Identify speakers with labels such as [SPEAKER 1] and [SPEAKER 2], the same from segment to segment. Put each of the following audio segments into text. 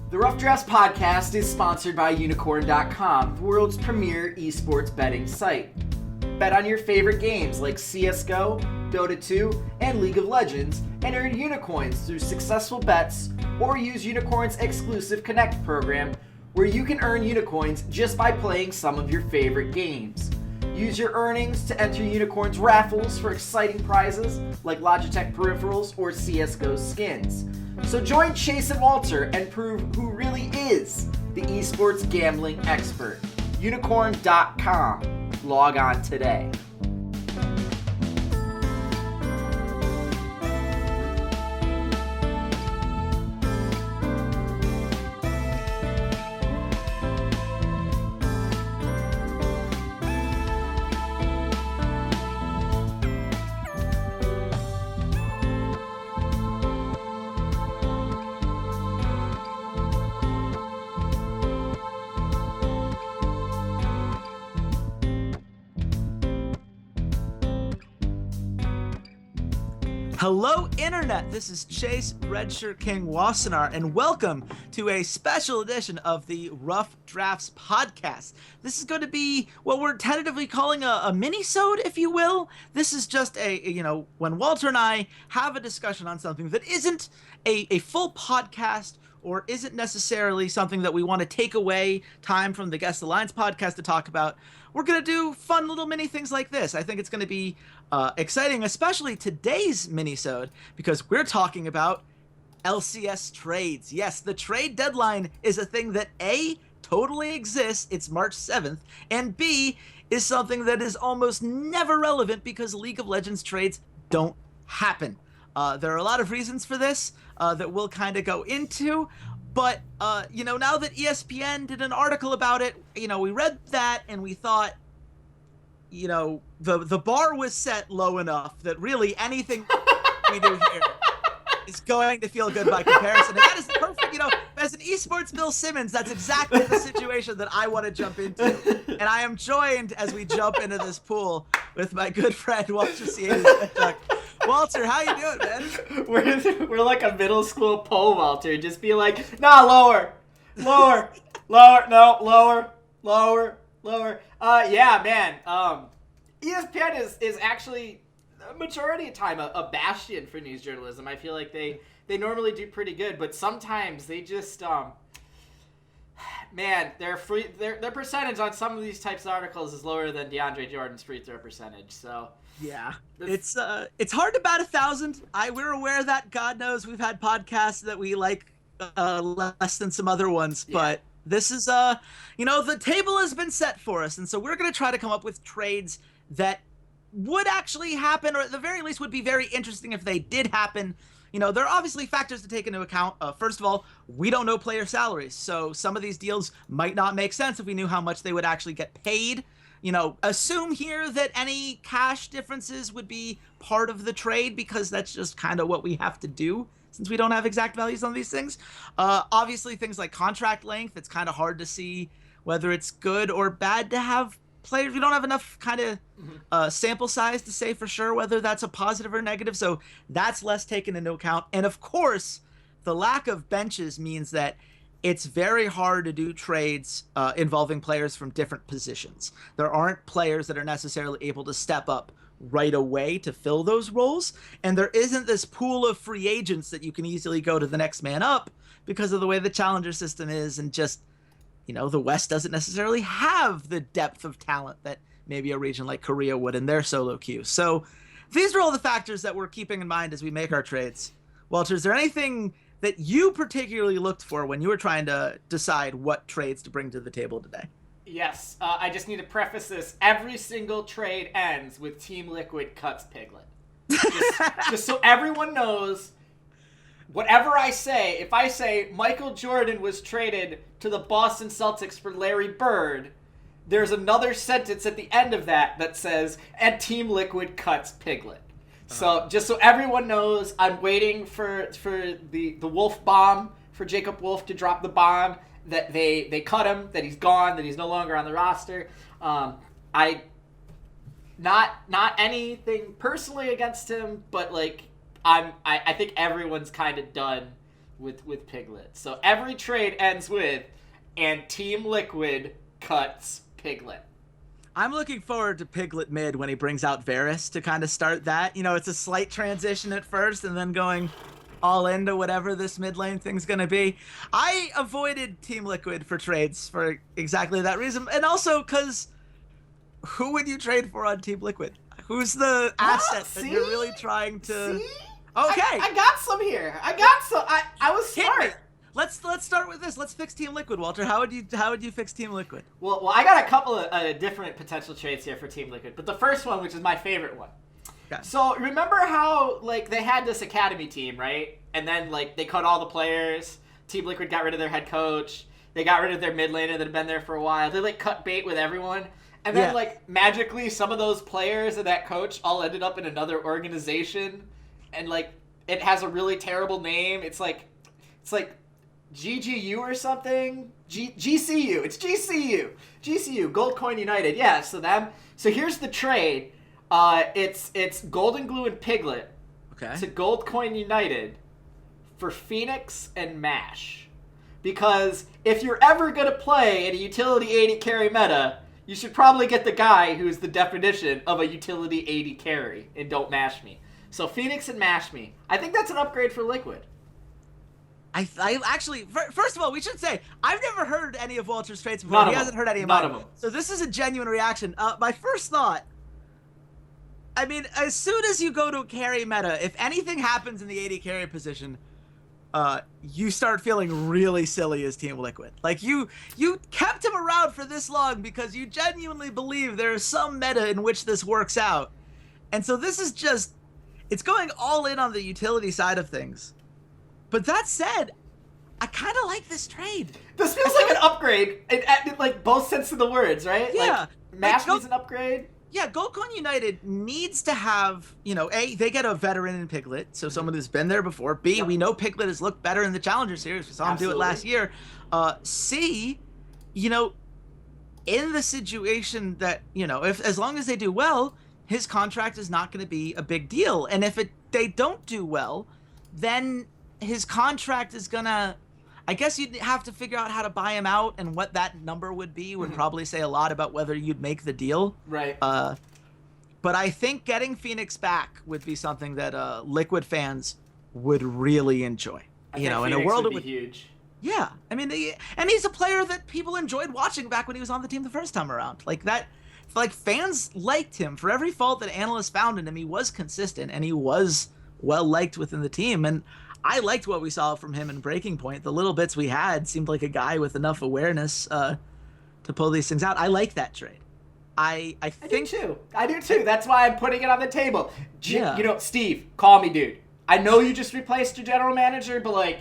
[SPEAKER 1] The Rough Drafts podcast is sponsored by Unicorn.com, the world's premier esports betting site. Bet on your favorite games like CSGO, Dota 2, and League of Legends, and earn Unicoins through successful bets, or use Unicorn's exclusive Connect program, where you can earn Unicoins just by playing some of your favorite games. Use your earnings to enter Unicorn's raffles for exciting prizes like Logitech peripherals or CSGO skins. So join Chase and Walter and prove who really is the esports gambling expert. Unicorn.com. Log on today.
[SPEAKER 2] Hello, Internet! This is Chase, RedShirtKing, Wassenar, and welcome to a special edition of the Rough Drafts podcast. This is going to be what we're tentatively calling a mini-sode, if you will. This is just when Walter and I have a discussion on something that isn't a full podcast or isn't necessarily something that we want to take away time from the Guest Alliance podcast to talk about. We're going to do fun little mini things like this. I think it's going to be exciting, especially today's mini-sode, because we're talking about LCS trades. Yes, the trade deadline is a thing that A, totally exists, it's March 7th, and B, is something that is almost never relevant because League of Legends trades don't happen. There are a lot of reasons for this that we'll kind of go into, but, now that ESPN did an article about it, we read that and we thought, the bar was set low enough that really anything we do here is going to feel good by comparison. And that is perfect, as an esports Bill Simmons, that's exactly the situation that I want to jump into. And I am joined as we jump into this pool with my good friend, Walter Ceades. Walter, how you doing, man?
[SPEAKER 1] We're like a middle school pole vaulter. Just be like, nah, lower. No, lower. Yeah, man. ESPN is actually a majority of time a bastion for news journalism. I feel like they normally do pretty good, but sometimes they just man, their percentage on some of these types of articles is lower than DeAndre Jordan's free throw percentage. So
[SPEAKER 2] yeah, it's hard to bat 1,000. We're aware that, God knows, we've had podcasts that we like less than some other ones, but this is the table has been set for us, and so we're going to try to come up with trades that would actually happen, or at the very least would be very interesting if they did happen. There are obviously factors to take into account. First of all, we don't know player salaries, so some of these deals might not make sense if we knew how much they would actually get paid. Assume here that any cash differences would be part of the trade, because that's just kind of what we have to do since we don't have exact values on these things. Obviously, things like contract length, it's kind of hard to see whether it's good or bad to have players. We don't have enough kind of sample size to say for sure whether that's a positive or negative, so that's less taken into account. And of course, the lack of benches means that it's very hard to do trades involving players from different positions. There aren't players that are necessarily able to step up right away to fill those roles, and there isn't this pool of free agents that you can easily go to the next man up because of the way the challenger system is, and just the West doesn't necessarily have the depth of talent that maybe a region like Korea would in their solo queue. So these are all the factors that we're keeping in mind as we make our trades. Walter, is there anything that you particularly looked for when you were trying to decide what trades to bring to the table today?
[SPEAKER 1] Yes, I just need to preface this. Every single trade ends with Team Liquid cuts Piglet. Just so everyone knows, whatever I say, if I say Michael Jordan was traded to the Boston Celtics for Larry Bird, there's another sentence at the end of that says, and Team Liquid cuts Piglet. So just so everyone knows, I'm waiting for the Wolf bomb, for Jacob Wolf to drop the bomb, that they cut him, that he's gone, that he's no longer on the roster. Not anything personally against him, but I think everyone's kind of done with Piglet. So every trade ends with, and Team Liquid cuts Piglet.
[SPEAKER 2] I'm looking forward to Piglet mid when he brings out Varus to kind of start that. You know, it's a slight transition at first and then going all into whatever this mid lane thing's going to be. I avoided Team Liquid for trades for exactly that reason. And also because who would you trade for on Team Liquid? Who's the asset that you're really trying to...
[SPEAKER 1] See?
[SPEAKER 2] Okay.
[SPEAKER 1] I got some here. I got some. I was smart.
[SPEAKER 2] Let's start with this. Let's fix Team Liquid, Walter. How would you fix Team Liquid?
[SPEAKER 1] Well, I got a couple of different potential trades here for Team Liquid, but the first one, which is my favorite one.
[SPEAKER 2] Okay.
[SPEAKER 1] So remember how like they had this academy team, right? And then like they cut all the players. Team Liquid got rid of their head coach. They got rid of their mid laner that had been there for a while. They like cut bait with everyone. And then like magically some of those players and that coach all ended up in another organization, and like it has a really terrible name. It's like GGU or something. GCU. It's GCU. GCU. Gold Coin United. Yeah. So here's the trade. It's Golden Glue and Piglet.
[SPEAKER 2] Okay.
[SPEAKER 1] To Gold Coin United for Phoenix and Mash. Because if you're ever gonna play in a utility 80 carry meta, you should probably get the guy who's the definition of a utility 80 carry and don't mash me. So Phoenix and mash me. I think that's an upgrade for Liquid.
[SPEAKER 2] I actually, first of all, we should say, I've never heard any of Walter's trades before. He hasn't heard any of mine.
[SPEAKER 1] None of them.
[SPEAKER 2] So this is a genuine reaction. My first thought, I mean, as soon as you go to a carry meta, if anything happens in the 80 carry position, you start feeling really silly as Team Liquid. Like, you kept him around for this long because you genuinely believe there is some meta in which this works out. And so this is just, it's going all in on the utility side of things. But that said, I kind of like this trade.
[SPEAKER 1] This feels like an upgrade in like both sense of the words, right?
[SPEAKER 2] Yeah.
[SPEAKER 1] Like, Mash needs an upgrade.
[SPEAKER 2] Yeah, Goldcoin United needs to have, you know, A, they get a veteran in Piglet, so someone who's been there before. B, we know Piglet has looked better in the Challenger Series. We saw him do it last year. C, you know, in the situation that, you know, as long as they do well, his contract is not going to be a big deal. And if they don't do well, then his contract is going to, I guess you'd have to figure out how to buy him out, and what that number would be would probably say a lot about whether you'd make the deal.
[SPEAKER 1] Right.
[SPEAKER 2] But I think getting Phoenix back would be something that Liquid fans would really enjoy.
[SPEAKER 1] In a world would be huge.
[SPEAKER 2] Yeah, I mean, and he's a player that people enjoyed watching back when he was on the team the first time around. Like that, like fans liked him for every fault that analysts found in him. He was consistent and he was well liked within the team, and I liked what we saw from him in Breaking Point. The little bits we had seemed like a guy with enough awareness to pull these things out. I like that trade. I think
[SPEAKER 1] I do too. That's why I'm putting it on the table.
[SPEAKER 2] Yeah.
[SPEAKER 1] You know, Steve, call me, dude. I know you just replaced your general manager, but like,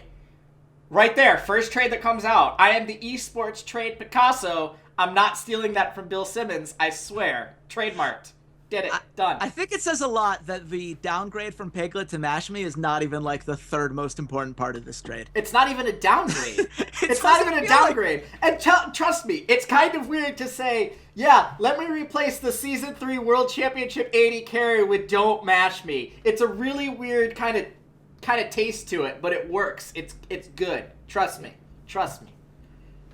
[SPEAKER 1] right there, first trade that comes out. I am the esports trade Picasso. I'm not stealing that from Bill Simmons. I swear. Trademarked. Did it. Done.
[SPEAKER 2] I think it says a lot that the downgrade from Piglet to Mash Me is not even like the third most important part of this trade.
[SPEAKER 1] It's not even a downgrade. It's not even a downgrade. And trust me, it's kind of weird to say, yeah, let me replace the Season 3 World Championship 80 carry with Don't Mash Me. It's a really weird kind of taste to it, but it works. It's good. Trust me. Trust me.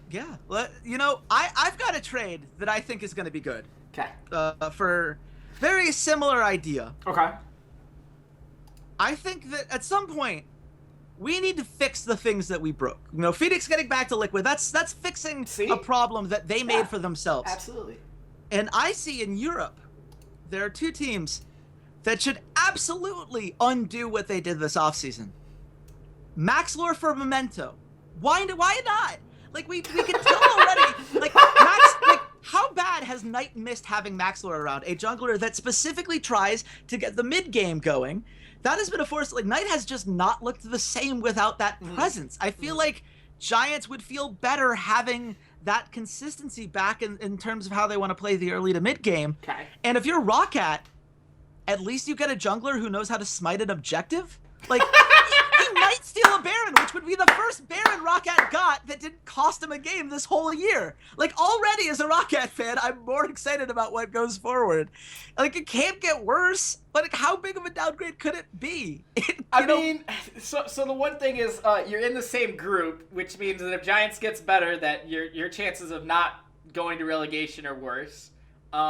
[SPEAKER 2] Yeah. Well, you know, I've got a trade that I think is going to be good.
[SPEAKER 1] Okay.
[SPEAKER 2] For very similar idea.
[SPEAKER 1] Okay.
[SPEAKER 2] I think that at some point we need to fix the things that we broke. You know, Phoenix getting back to Liquid, that's fixing a problem that they made for themselves.
[SPEAKER 1] Absolutely.
[SPEAKER 2] And I see in Europe there are two teams that should absolutely undo what they did this offseason. Maxlore for Memento. Why not? Like we can tell already. Like how bad has Knight missed having Maxlore around? A jungler that specifically tries to get the mid game going. That has been a force. Like Knight has just not looked the same without that presence. I feel like Giants would feel better having that consistency back in terms of how they want to play the early to mid game.
[SPEAKER 1] Okay.
[SPEAKER 2] And if you're Roccat, at least you get a jungler who knows how to smite an objective. Like he might might steal a Baron, which would be the first Baron Roccat got that didn't cost him a game this whole year. Like, already as a Roccat fan, I'm more excited about what goes forward. Like, it can't get worse, but how big of a downgrade could it be?
[SPEAKER 1] I mean, so the one thing is you're in the same group, which means that if Giants gets better, that your chances of not going to relegation are worse.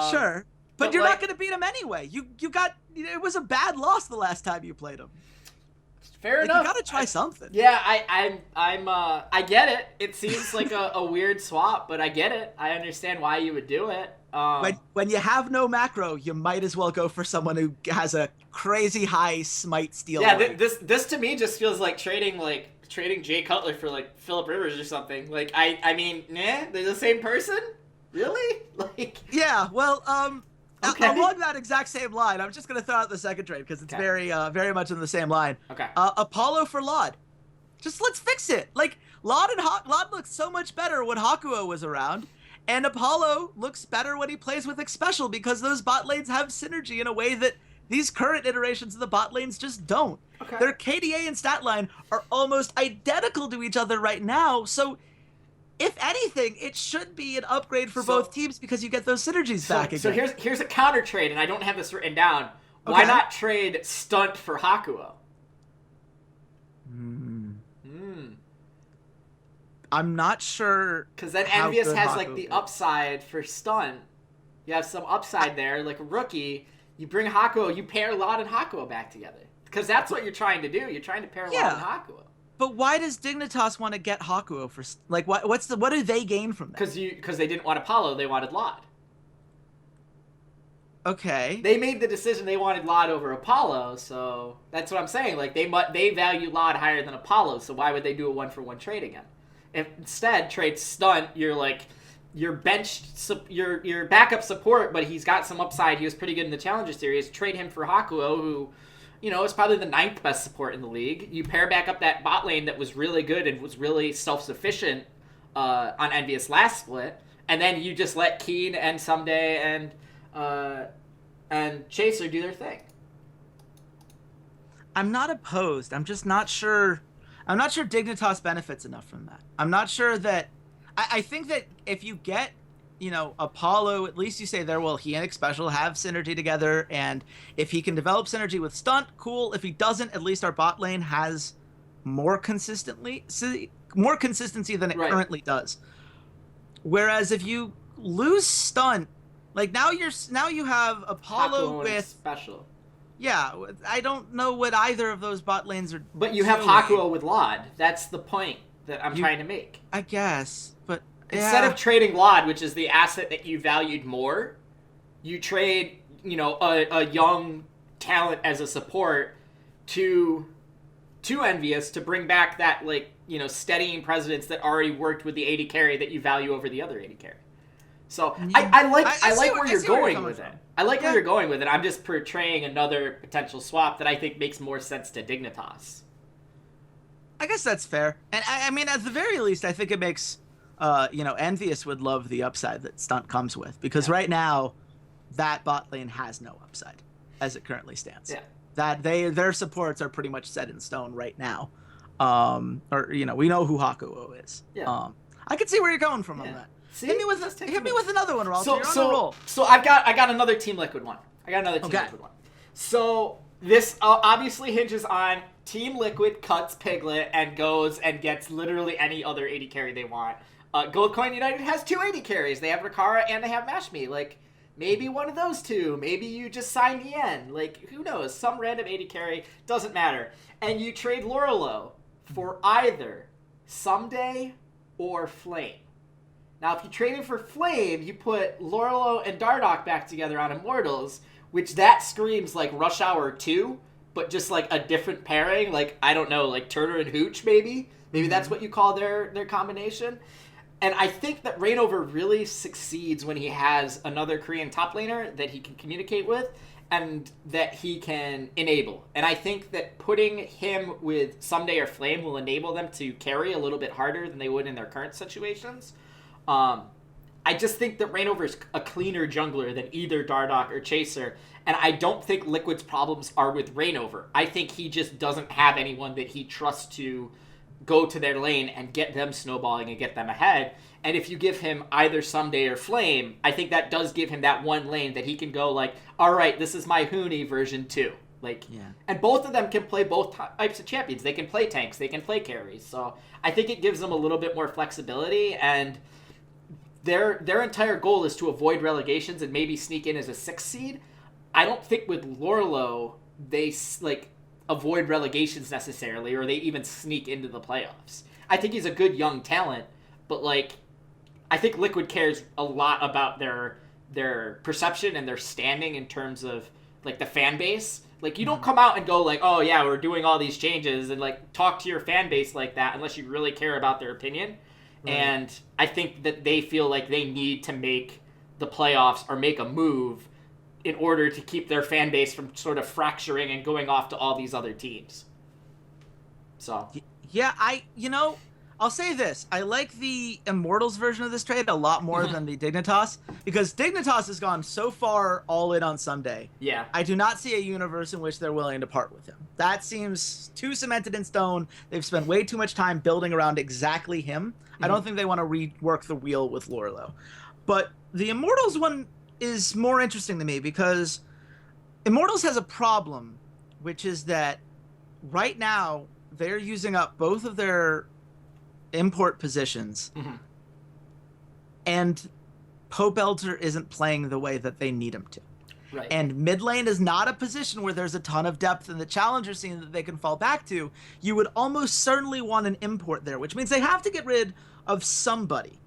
[SPEAKER 2] Sure. But you're not going to beat him anyway. It was a bad loss the last time you played him.
[SPEAKER 1] Fair enough.
[SPEAKER 2] You got to try something.
[SPEAKER 1] Yeah, I get it. It seems like a weird swap, but I get it. I understand why you would do it.
[SPEAKER 2] When you have no macro, you might as well go for someone who has a crazy high smite steal.
[SPEAKER 1] Yeah, this to me just feels like trading Jay Cutler for like Phillip Rivers or something. Like I mean, they're the same person? Really? Like
[SPEAKER 2] yeah, well,
[SPEAKER 1] okay.
[SPEAKER 2] Along that exact same line, I'm just going to throw out the second trade because it's very much in the same line.
[SPEAKER 1] Okay.
[SPEAKER 2] Apollo for Laud. Just let's fix it. Like, Laud looks so much better when Hakuo was around, and Apollo looks better when he plays with Xpecial because those bot lanes have synergy in a way that these current iterations of the bot lanes just don't.
[SPEAKER 1] Okay.
[SPEAKER 2] Their KDA and stat line are almost identical to each other right now, so if anything, it should be an upgrade for both teams because you get those synergies back again.
[SPEAKER 1] So here's a counter trade, and I don't have this written down. Why not trade Stunt for Hakuo?
[SPEAKER 2] I'm not sure.
[SPEAKER 1] Because then Envious has like the upside for Stunt. You have some upside there, like a rookie. You bring Hakuo, you pair Laud and Hakuo back together. Because that's what you're trying to do. You're trying to pair Laud and Hakuo.
[SPEAKER 2] But why does Dignitas want to get Hakuo for like what do they gain from that?
[SPEAKER 1] Because they didn't want Apollo, they wanted Laud.
[SPEAKER 2] Okay.
[SPEAKER 1] They made the decision they wanted Laud over Apollo, so that's what I'm saying. Like they value Laud higher than Apollo, so why would they do a 1-for-1 trade again? If instead trade Stunt, you're like your your backup support, but he's got some upside. He was pretty good in the Challenger Series. Trade him for Hakuo, who, is probably the 9th best support in the league. You pair back up that bot lane that was really good and was really self-sufficient on Envious last split, and then you just let Keen and Someday and Chaser do their thing.
[SPEAKER 2] I'm not opposed. I'm just not sure. I'm not sure Dignitas benefits enough from that. I'm not sure that. I think that if you get, Apollo, at least you say there, well, he and Xpecial have synergy together, and if he can develop synergy with Stunt, cool. If he doesn't, at least our bot lane has more consistency than it currently does. Whereas if you lose Stunt, like now you have Apollo
[SPEAKER 1] Hakuo
[SPEAKER 2] with
[SPEAKER 1] Special.
[SPEAKER 2] Yeah, I don't know what either of those bot lanes are.
[SPEAKER 1] But you have Hakuo with Laud. That's the point that I'm trying to make.
[SPEAKER 2] I guess, but
[SPEAKER 1] instead of trading Laud, which is the asset that you valued more, you trade, a young talent as a support to Envious to bring back that steadying presence that already worked with the 80 carry that you value over the other 80 carry. So I like where you're going with it. I like where you're going with it. I'm just portraying another potential swap that I think makes more sense to Dignitas.
[SPEAKER 2] I guess that's fair. And I mean, at the very least, I think it makes, Envious would love the upside that Stunt comes with. Because right now, that bot lane has no upside as it currently stands.
[SPEAKER 1] Yeah.
[SPEAKER 2] That their supports are pretty much set in stone right now. We know who Hakuo is.
[SPEAKER 1] Yeah.
[SPEAKER 2] I can see where you're going from on that.
[SPEAKER 1] See?
[SPEAKER 2] Hit me with another one, Ross. You're on a roll.
[SPEAKER 1] So I got another Team Liquid one. Liquid one. So this obviously hinges on Team Liquid cuts Piglet and goes and gets literally any other 80 carry they want. Gold Coin United has 2 80 carries. They have Rikara and they have Mashme. Like, maybe one of those two. Maybe you just sign the end. Like, who knows? Some random 80 carry. Doesn't matter. And you trade Lorelo for either Someday or Flame. Now, if you trade him for Flame, you put Lorelo and Dardoch back together on Immortals, which that screams like Rush Hour 2, but just like a different pairing. Like, I don't know, like Turner and Hooch, maybe? Maybe that's what you call their combination. And I think that Reignover really succeeds when he has another Korean top laner that he can communicate with and that he can enable. And I think that putting him with Someday or Flame will enable them to carry a little bit harder than they would in their current situations. I just think that Reignover's a cleaner jungler than either Dardoch or Chaser, and I don't think Liquid's problems are with Reignover. I think he just doesn't have anyone that he trusts to go to their lane and get them snowballing and get them ahead. And if you give him either Someday or Flame, I think that does give him that one lane that he can go like, all right, this is my Huni version 2. Like, and both of them can play both types of champions. They can play tanks, they can play carries. So I think it gives them a little bit more flexibility, and their entire goal is to avoid relegations and maybe sneak in as a 6th seed. I don't think with Lorlo they like avoid relegations necessarily, or they even sneak into the playoffs. I think he's a good young talent, but like I think Liquid cares a lot about their perception and their standing in terms of like the fan base. Like you don't come out and go like, oh yeah, we're doing all these changes and like talk to your fan base like that unless you really care about their opinion. Right. And I think that they feel like they need to make the playoffs or make a move in order to keep their fan base from sort of fracturing and going off to all these other teams. So
[SPEAKER 2] yeah, I'll say this. I like the Immortals version of this trade a lot more than the Dignitas, because Dignitas has gone so far all in on Someday. Yeah. I do not see a universe in which they're willing to part with him. That seems too cemented in stone. They've spent way too much time building around exactly him. I don't think they want to rework the wheel with Lorlo. But the Immortals one is more interesting to me because Immortals has a problem, which is that right now they're using up both of their import positions, and Pope Elder isn't playing the way that they need him to. Right. And mid lane is not a position where there's a ton of depth in the challenger scene that they can fall back to. You would almost certainly want an import there, which means they have to get rid of somebody.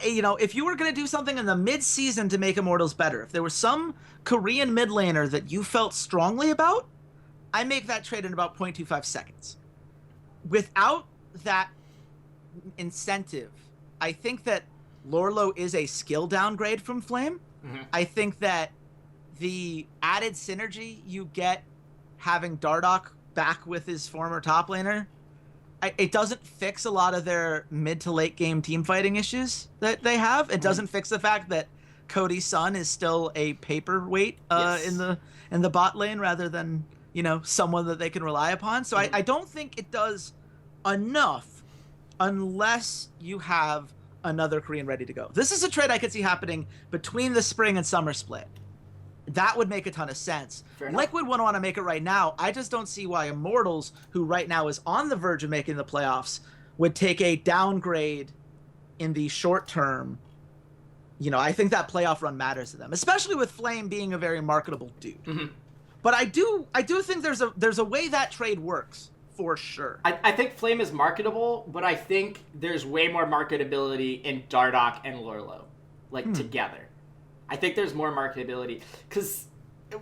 [SPEAKER 2] You know, if you were going to do something in the mid-season to make Immortals better, if there was some Korean mid laner that you felt strongly about, I make that trade in about 0.25 seconds. Without that incentive, I think that Lorlo is a skill downgrade from Flame. I think that the added synergy you get having Dardoch back with his former top laner, it doesn't fix a lot of their mid to late game team fighting issues that they have. It doesn't fix the fact that Cody's son is still a paperweight in the bot lane rather than, you know, someone that they can rely upon. So I don't think it does enough unless you have another Korean ready to go. This is a trade I could see happening between the spring and summer split. That would make a ton of sense. Liquid wouldn't want to make it right now. I just don't see why Immortals, who right now is on the verge of making the playoffs, would take a downgrade in the short term. You know, I think that playoff run matters to them, especially with Flame being a very marketable dude. But I do think there's a way that trade works. For sure.
[SPEAKER 1] I think Flame is marketable, but I think there's way more marketability in Dardoch and Lorlo, like together. I think there's more marketability because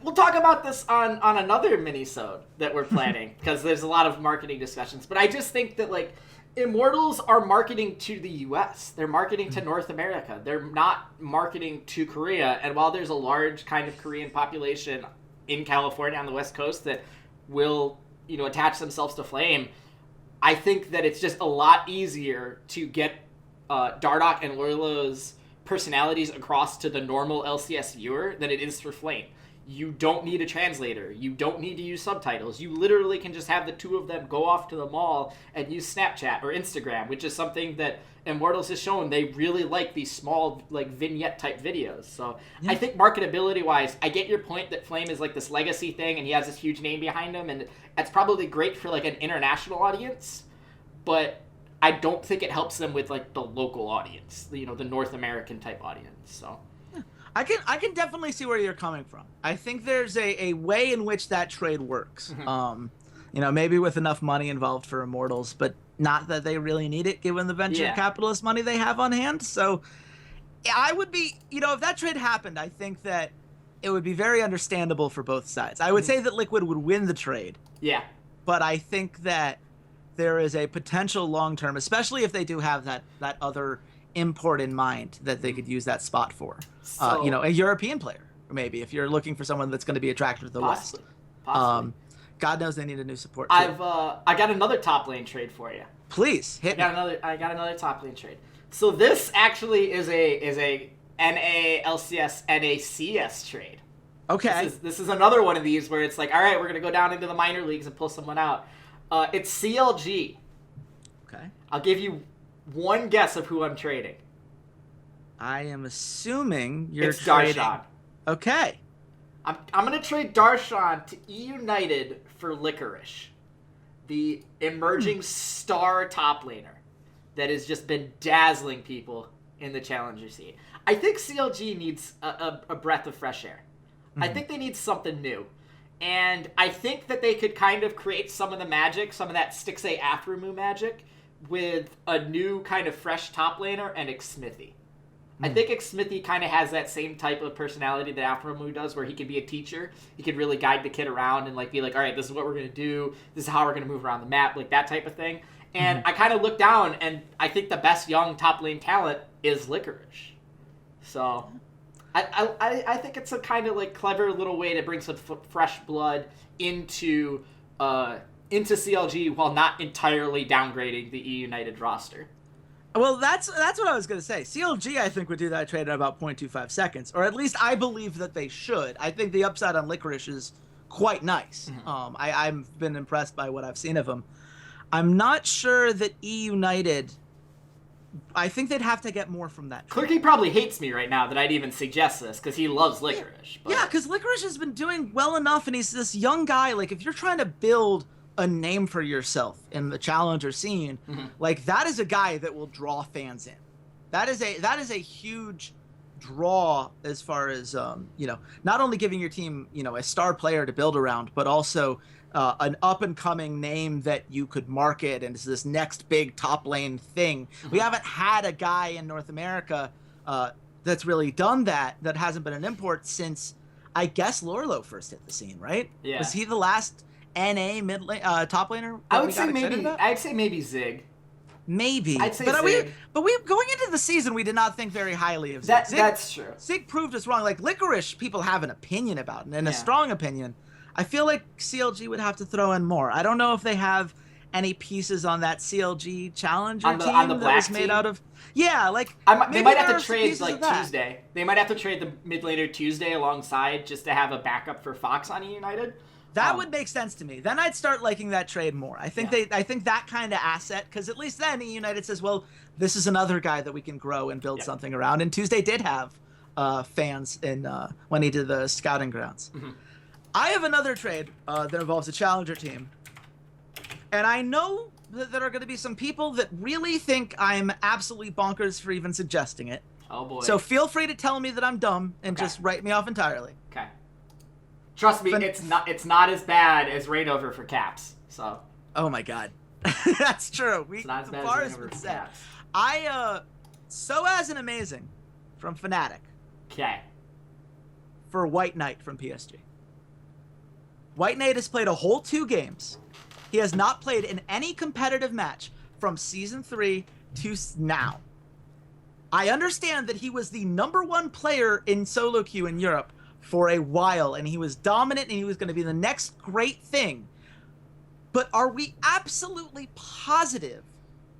[SPEAKER 1] we'll talk about this on another mini-sode that we're planning because there's a lot of marketing discussions. But I just think that like Immortals are marketing to the U.S. They're marketing to North America. They're not marketing to Korea. And while there's a large kind of Korean population in California on the West Coast that will, you know, attach themselves to Flame, I think that it's just a lot easier to get Dardoch and Lorlo's personalities across to the normal LCS viewer than it is for Flame. You don't need a translator. You don't need to use subtitles. You literally can just have the two of them go off to the mall and use Snapchat or Instagram, which is something that Immortals has shown they really like, these small like vignette type videos. So I think marketability wise, I get your point that Flame is like this legacy thing and he has this huge name behind him, and that's probably great for like an international audience, but I don't think it helps them with like the local audience, you know, the North American type audience. So
[SPEAKER 2] I can definitely see where you're coming from. I think there's a way in which that trade works. You know, maybe with enough money involved for Immortals, but not that they really need it given the venture capitalist money they have on hand. So I would be, you know, if that trade happened, I think that it would be very understandable for both sides. I would say that Liquid would win the trade. Yeah. But I think that there is a potential long-term, especially if they do have that other import in mind that they could use that spot for. So, you know, a European player, maybe, if you're looking for someone that's going to be attracted to the West. Possibly. God knows they need a new support too.
[SPEAKER 1] I got another top lane trade for you.
[SPEAKER 2] Please hit me.
[SPEAKER 1] I got another top lane trade. So this actually is a NA LCS NACS trade.
[SPEAKER 2] Okay.
[SPEAKER 1] This is another one of these where it's like, all right, we're gonna go down into the minor leagues and pull someone out. It's CLG.
[SPEAKER 2] Okay.
[SPEAKER 1] I'll give you one guess of who I'm trading.
[SPEAKER 2] I am assuming you're
[SPEAKER 1] it's
[SPEAKER 2] trading.
[SPEAKER 1] Darshan.
[SPEAKER 2] Okay.
[SPEAKER 1] I'm gonna trade Darshan to E United for Licorice, the emerging star top laner that has just been dazzling people in the challenger scene. I think CLG needs a breath of fresh air. I think they need something new. And I think that they could kind of create some of the magic, some of that Stixxay Aphromoo magic, with a new kind of fresh top laner and Xmithy. I think Xmithy kind of has that same type of personality that Aphromoo does, where he can be a teacher. He can really guide the kid around and like be like, all right, this is what we're going to do. This is how we're going to move around the map, like that type of thing. And I kind of look down, and I think the best young top lane talent is Licorice. So I think it's a kind of like clever little way to bring some fresh blood into CLG while not entirely downgrading the E United roster.
[SPEAKER 2] Well, that's what I was going to say. CLG, I think, would do that trade in about 0.25 seconds, or at least I believe that they should. I think the upside on Licorice is quite nice. I've been impressed by what I've seen of him. I'm not sure that E United. I think they'd have to get more from that trade.
[SPEAKER 1] Clerky probably hates me right now that I'd even suggest this because he loves Licorice.
[SPEAKER 2] Yeah, because Licorice has been doing well enough, and he's this young guy. Like, if you're trying to build a name for yourself in the challenger scene, like that is a guy that will draw fans in. That is a huge draw as far as not only giving your team a star player to build around, but also an up and coming name that you could market and is this next big top lane thing. We haven't had a guy in North America that's really done that hasn't been an import since I guess Lorlo first hit the scene, right?
[SPEAKER 1] Yeah.
[SPEAKER 2] Was he the last NA mid lane, top laner?
[SPEAKER 1] I'd say maybe Zig.
[SPEAKER 2] Maybe.
[SPEAKER 1] I'd say
[SPEAKER 2] Zig. We going into the season, we did not think very highly of Zig.
[SPEAKER 1] That's true.
[SPEAKER 2] Zig proved us wrong. Like Licorice, people have an opinion about, and a strong opinion. I feel like CLG would have to throw in more. I don't know if they have any pieces on that CLG challenger team
[SPEAKER 1] that was
[SPEAKER 2] made out of. Yeah, like
[SPEAKER 1] they might have to trade like Tuesday. They might have to trade the mid laner Tuesday alongside just to have a backup for Fox on E United.
[SPEAKER 2] That would make sense to me. Then I'd start liking that trade more. I think I think that kind of asset, because at least then E United says, well, this is another guy that we can grow and build something around. And Tuesday did have fans in when he did the scouting grounds. I have another trade that involves a challenger team, and I know that there are going to be some people that really think I'm absolutely bonkers for even suggesting it.
[SPEAKER 1] Oh boy!
[SPEAKER 2] So feel free to tell me that I'm dumb and just write me off entirely.
[SPEAKER 1] Okay. Trust me, it's not as bad as Reignover for Caps. So.
[SPEAKER 2] Oh my God, that's true.
[SPEAKER 1] It's not as bad
[SPEAKER 2] bar
[SPEAKER 1] as
[SPEAKER 2] has been
[SPEAKER 1] Reignover for
[SPEAKER 2] set.
[SPEAKER 1] Caps.
[SPEAKER 2] Soaz and Amazing from Fnatic.
[SPEAKER 1] Okay.
[SPEAKER 2] For White Knight from PSG. White Knight has played a whole 2 games. He has not played in any competitive match from Season 3 to now. I understand that he was the #1 player in solo queue in Europe for a while, and he was dominant, and he was going to be the next great thing. But are we absolutely positive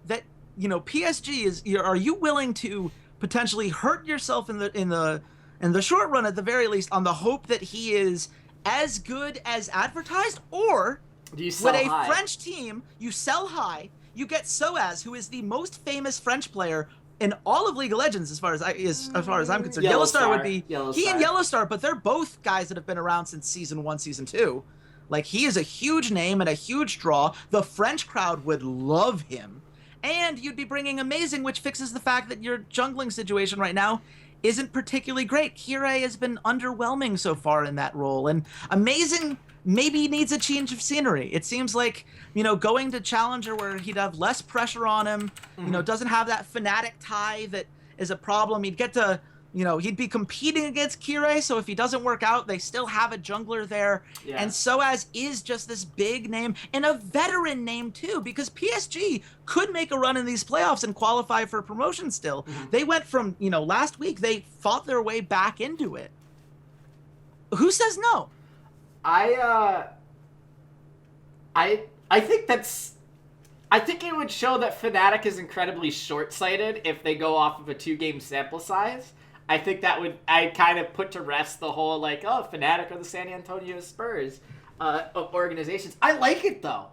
[SPEAKER 2] that, PSG is? Are you willing to potentially hurt yourself in the short run, at the very least, on the hope that he is as good as advertised? Or
[SPEAKER 1] do you sell
[SPEAKER 2] with a
[SPEAKER 1] high?
[SPEAKER 2] French team, you sell high, you get Soaz, who is the most famous French player in all of League of Legends, as far as I'm concerned. Yellowstar would be he and Yellowstar, but they're both guys that have been around since Season 1, Season 2. Like, he is a huge name and a huge draw. The French crowd would love him. And you'd be bringing Amazing, which fixes the fact that your jungling situation right now isn't particularly great. Kirei has been underwhelming so far in that role, and Amazing maybe needs a change of scenery. It seems like, going to Challenger where he'd have less pressure on him, doesn't have that Fnatic tie that is a problem. He'd get to, he'd be competing against Kirei, so if he doesn't work out, they still have a jungler there. Yeah. And Soaz is just this big name, and a veteran name too, because PSG could make a run in these playoffs and qualify for promotion still. They went from, last week, they fought their way back into it. Who says no?
[SPEAKER 1] I think that's I think it would show that Fnatic is incredibly short-sighted if they go off of a 2-game sample size. I think that would kind of put to rest the whole like, oh, Fnatic or the San Antonio Spurs of organizations. I like it though.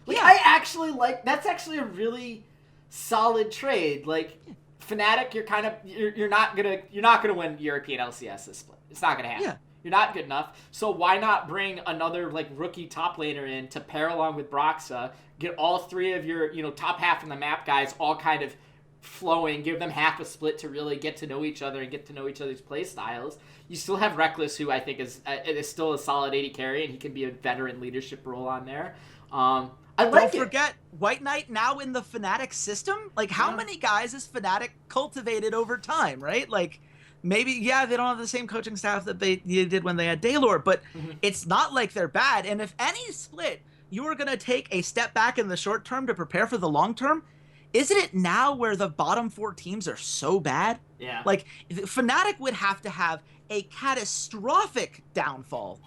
[SPEAKER 1] Like I actually like that's actually a really solid trade. Like Fnatic, you're not gonna win European LCS this split. It's not gonna happen. Yeah. You're not good enough. So why not bring another like rookie top laner in to pair along with Broxa, get all three of your top half of the map guys all kind of flowing, give them half a split to really get to know each other and get to know each other's play styles. You still have Reckless, who I think is still a solid AD carry, and he can be a veteran leadership role on there. Don't
[SPEAKER 2] forget White Knight now in the Fnatic system. Like, how many guys has Fnatic cultivated over time, right? Like, maybe, they don't have the same coaching staff that they did when they had Daylor, but it's not like they're bad. And if any split, you are going to take a step back in the short term to prepare for the long term, isn't it now where the bottom 4 teams are so bad?
[SPEAKER 1] Yeah.
[SPEAKER 2] Like, Fnatic would have to have a catastrophic downfall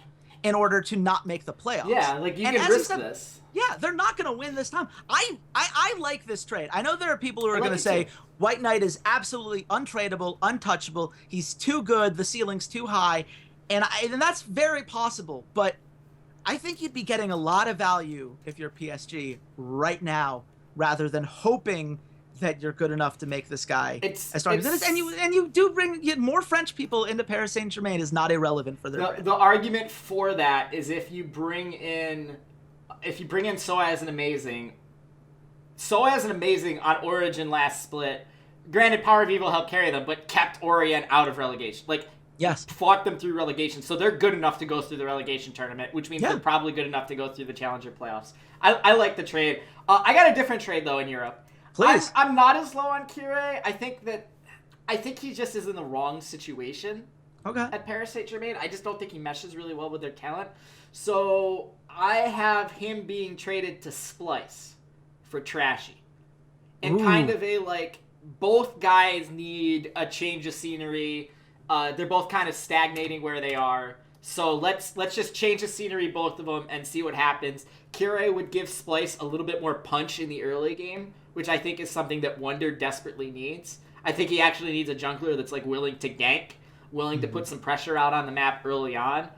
[SPEAKER 2] in order to not make the playoffs.
[SPEAKER 1] Yeah, like you can risk this.
[SPEAKER 2] Yeah, they're not going to win this time. I like this trade. I know there are people who are going to say White Knight is absolutely untradeable, untouchable. He's too good. The ceiling's too high. And that's very possible. But I think you'd be getting a lot of value if you're PSG right now, rather than hoping that you're good enough to make this guy as strong as it is. And you do bring more French people into Paris Saint-Germain is not irrelevant for their brand.
[SPEAKER 1] The argument for that is if you bring in Ceades and Amazing on Origin last split, granted Power of Evil helped carry them, but kept Orient out of relegation. Like,
[SPEAKER 2] yes,
[SPEAKER 1] fought them through relegation, so they're good enough to go through the relegation tournament, which means they're probably good enough to go through the Challenger playoffs. I like the trade. I got a different trade though in Europe.
[SPEAKER 2] Please.
[SPEAKER 1] I'm not as low on Kire. I think he just is in the wrong situation.
[SPEAKER 2] Okay.
[SPEAKER 1] At Paris Saint-Germain, I just don't think he meshes really well with their talent. So I have him being traded to Splice for Trashy, and kind of a like both guys need a change of scenery. They're both kind of stagnating where they are. So let's just change the scenery, both of them, and see what happens. Kire would give Splice a little bit more punch in the early game, which I think is something that Wonder desperately needs. I think he actually needs a jungler that's like willing to gank, willing to put some pressure out on the map early on.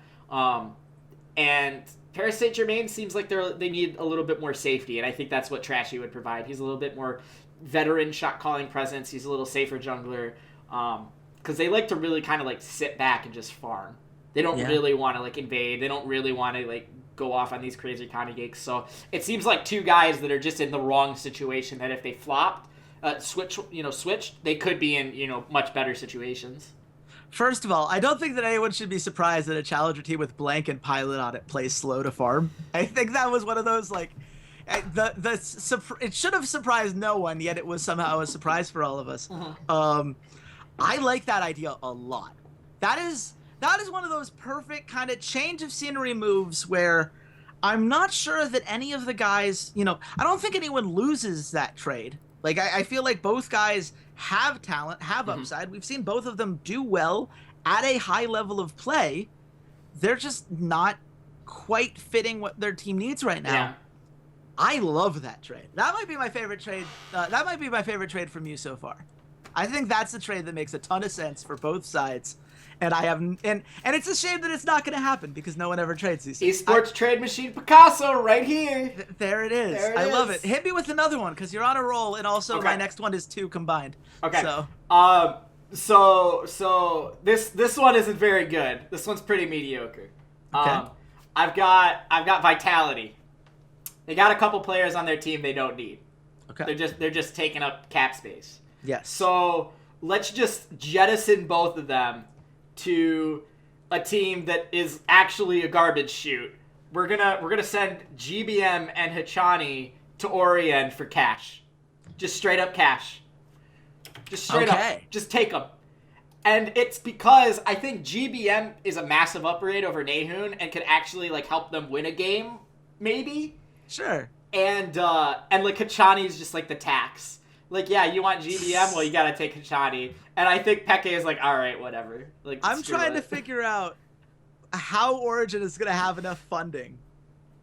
[SPEAKER 1] And Paris Saint-Germain seems like they need a little bit more safety, and I think that's what Trashy would provide. He's a little bit more veteran shot-calling presence. He's a little safer jungler. Because they like to really kind of like sit back and just farm. They don't really want to like invade. They don't really want to like go off on these crazy Kanagakes. So it seems like two guys that are just in the wrong situation, that if they flopped, switched, they could be in, much better situations.
[SPEAKER 2] First of all, I don't think that anyone should be surprised that a Challenger team with Blank and Pilot on it plays slow to farm. I think that was one of those, like, it should have surprised no one, yet it was somehow a surprise for all of us. I like that idea a lot. That is one of those perfect kind of change of scenery moves where I'm not sure that any of the guys, I don't think anyone loses that trade. Like, I feel like both guys have talent, have upside. We've seen both of them do well at a high level of play. They're just not quite fitting what their team needs right now. Yeah. I love that trade. That might be my favorite trade. That might be my favorite trade from you so far. I think that's a trade that makes a ton of sense for both sides. And and it's a shame that it's not going to happen because no one ever trades these things.
[SPEAKER 1] Esports trade machine Picasso right here.
[SPEAKER 2] There it is. I love it. Hit me with another one because you're on a roll, and also my next one is 2 combined.
[SPEAKER 1] Okay. So this one isn't very good. This one's pretty mediocre. Okay. I've got Vitality. They got a couple players on their team they don't need. Okay. They're just taking up cap space.
[SPEAKER 2] Yes.
[SPEAKER 1] So let's just jettison both of them to a team that is actually a garbage chute. We're gonna send GBM and Hachani to Orient for cash, just straight up cash, just straight up, just take them. And it's because I think GBM is a massive upgrade over Nahun and could actually like help them win a game, maybe.
[SPEAKER 2] Sure.
[SPEAKER 1] And like Hachani is just like the tax. Like, yeah, you want GBM? Well, you gotta take Hachani. And I think Peke is like, all right, whatever. Like,
[SPEAKER 2] I'm trying to figure out how Origin is gonna have enough funding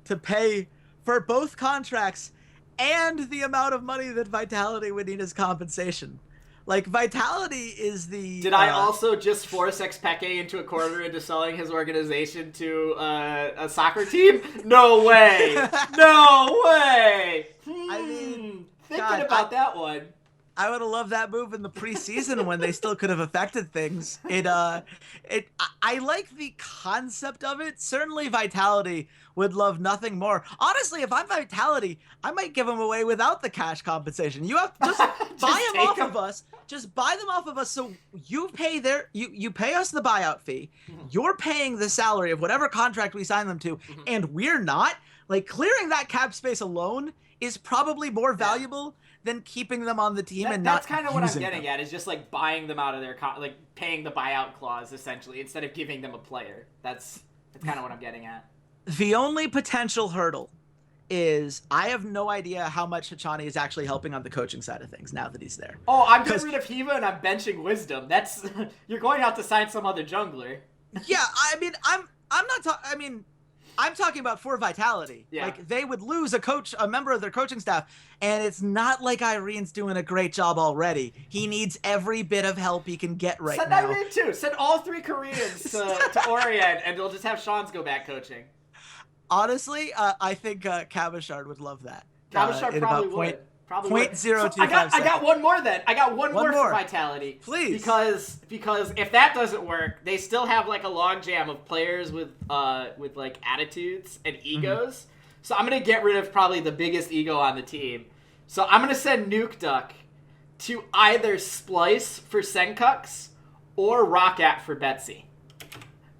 [SPEAKER 2] to pay for both contracts and the amount of money that Vitality would need as compensation. Like, Vitality is the...
[SPEAKER 1] Did I also just force Xpeke into a corner into selling his organization to a soccer team? No way! No way!
[SPEAKER 2] I mean,
[SPEAKER 1] thinking about that one.
[SPEAKER 2] I would have loved that move in the preseason when they still could have affected things. I like the concept of it. Certainly Vitality would love nothing more. Honestly, if I'm Vitality, I might give them away without the cash compensation. You have to just buy them off of us. Just buy them off of us so you pay you pay us the buyout fee. You're paying the salary of whatever contract we sign them to, and we're not. Like, clearing that cap space alone is probably more valuable than keeping them on the team and not.
[SPEAKER 1] That's kind of what I'm getting at, is just like buying them out of their like paying the buyout clause essentially instead of giving them a player. That's kind of what I'm getting at.
[SPEAKER 2] The only potential hurdle is I have no idea how much Hachani is actually helping on the coaching side of things now that he's there.
[SPEAKER 1] Oh, I'm getting rid of Hiva and I'm benching Wisdom. That's you're going out to sign some other jungler.
[SPEAKER 2] Yeah, I mean, I'm not talking. I'm talking about for Vitality.
[SPEAKER 1] Yeah.
[SPEAKER 2] Like, they would lose a member of their coaching staff, and it's not like Irene's doing a great job already. He needs every bit of help he can get right now.
[SPEAKER 1] Send Irene too. Send all 3 Koreans to Orient, and we'll just have Sean's go back coaching.
[SPEAKER 2] Honestly, I think Cabashard would love that.
[SPEAKER 1] Cabashard probably would. Probably
[SPEAKER 2] 0.025
[SPEAKER 1] I got one more then. I got one more for Vitality.
[SPEAKER 2] Please.
[SPEAKER 1] Because if that doesn't work, they still have like a logjam of players with like attitudes and egos. So I'm gonna get rid of probably the biggest ego on the team. So I'm gonna send Nuke Duck to either Splice for Senkux or Rockat for Betsy.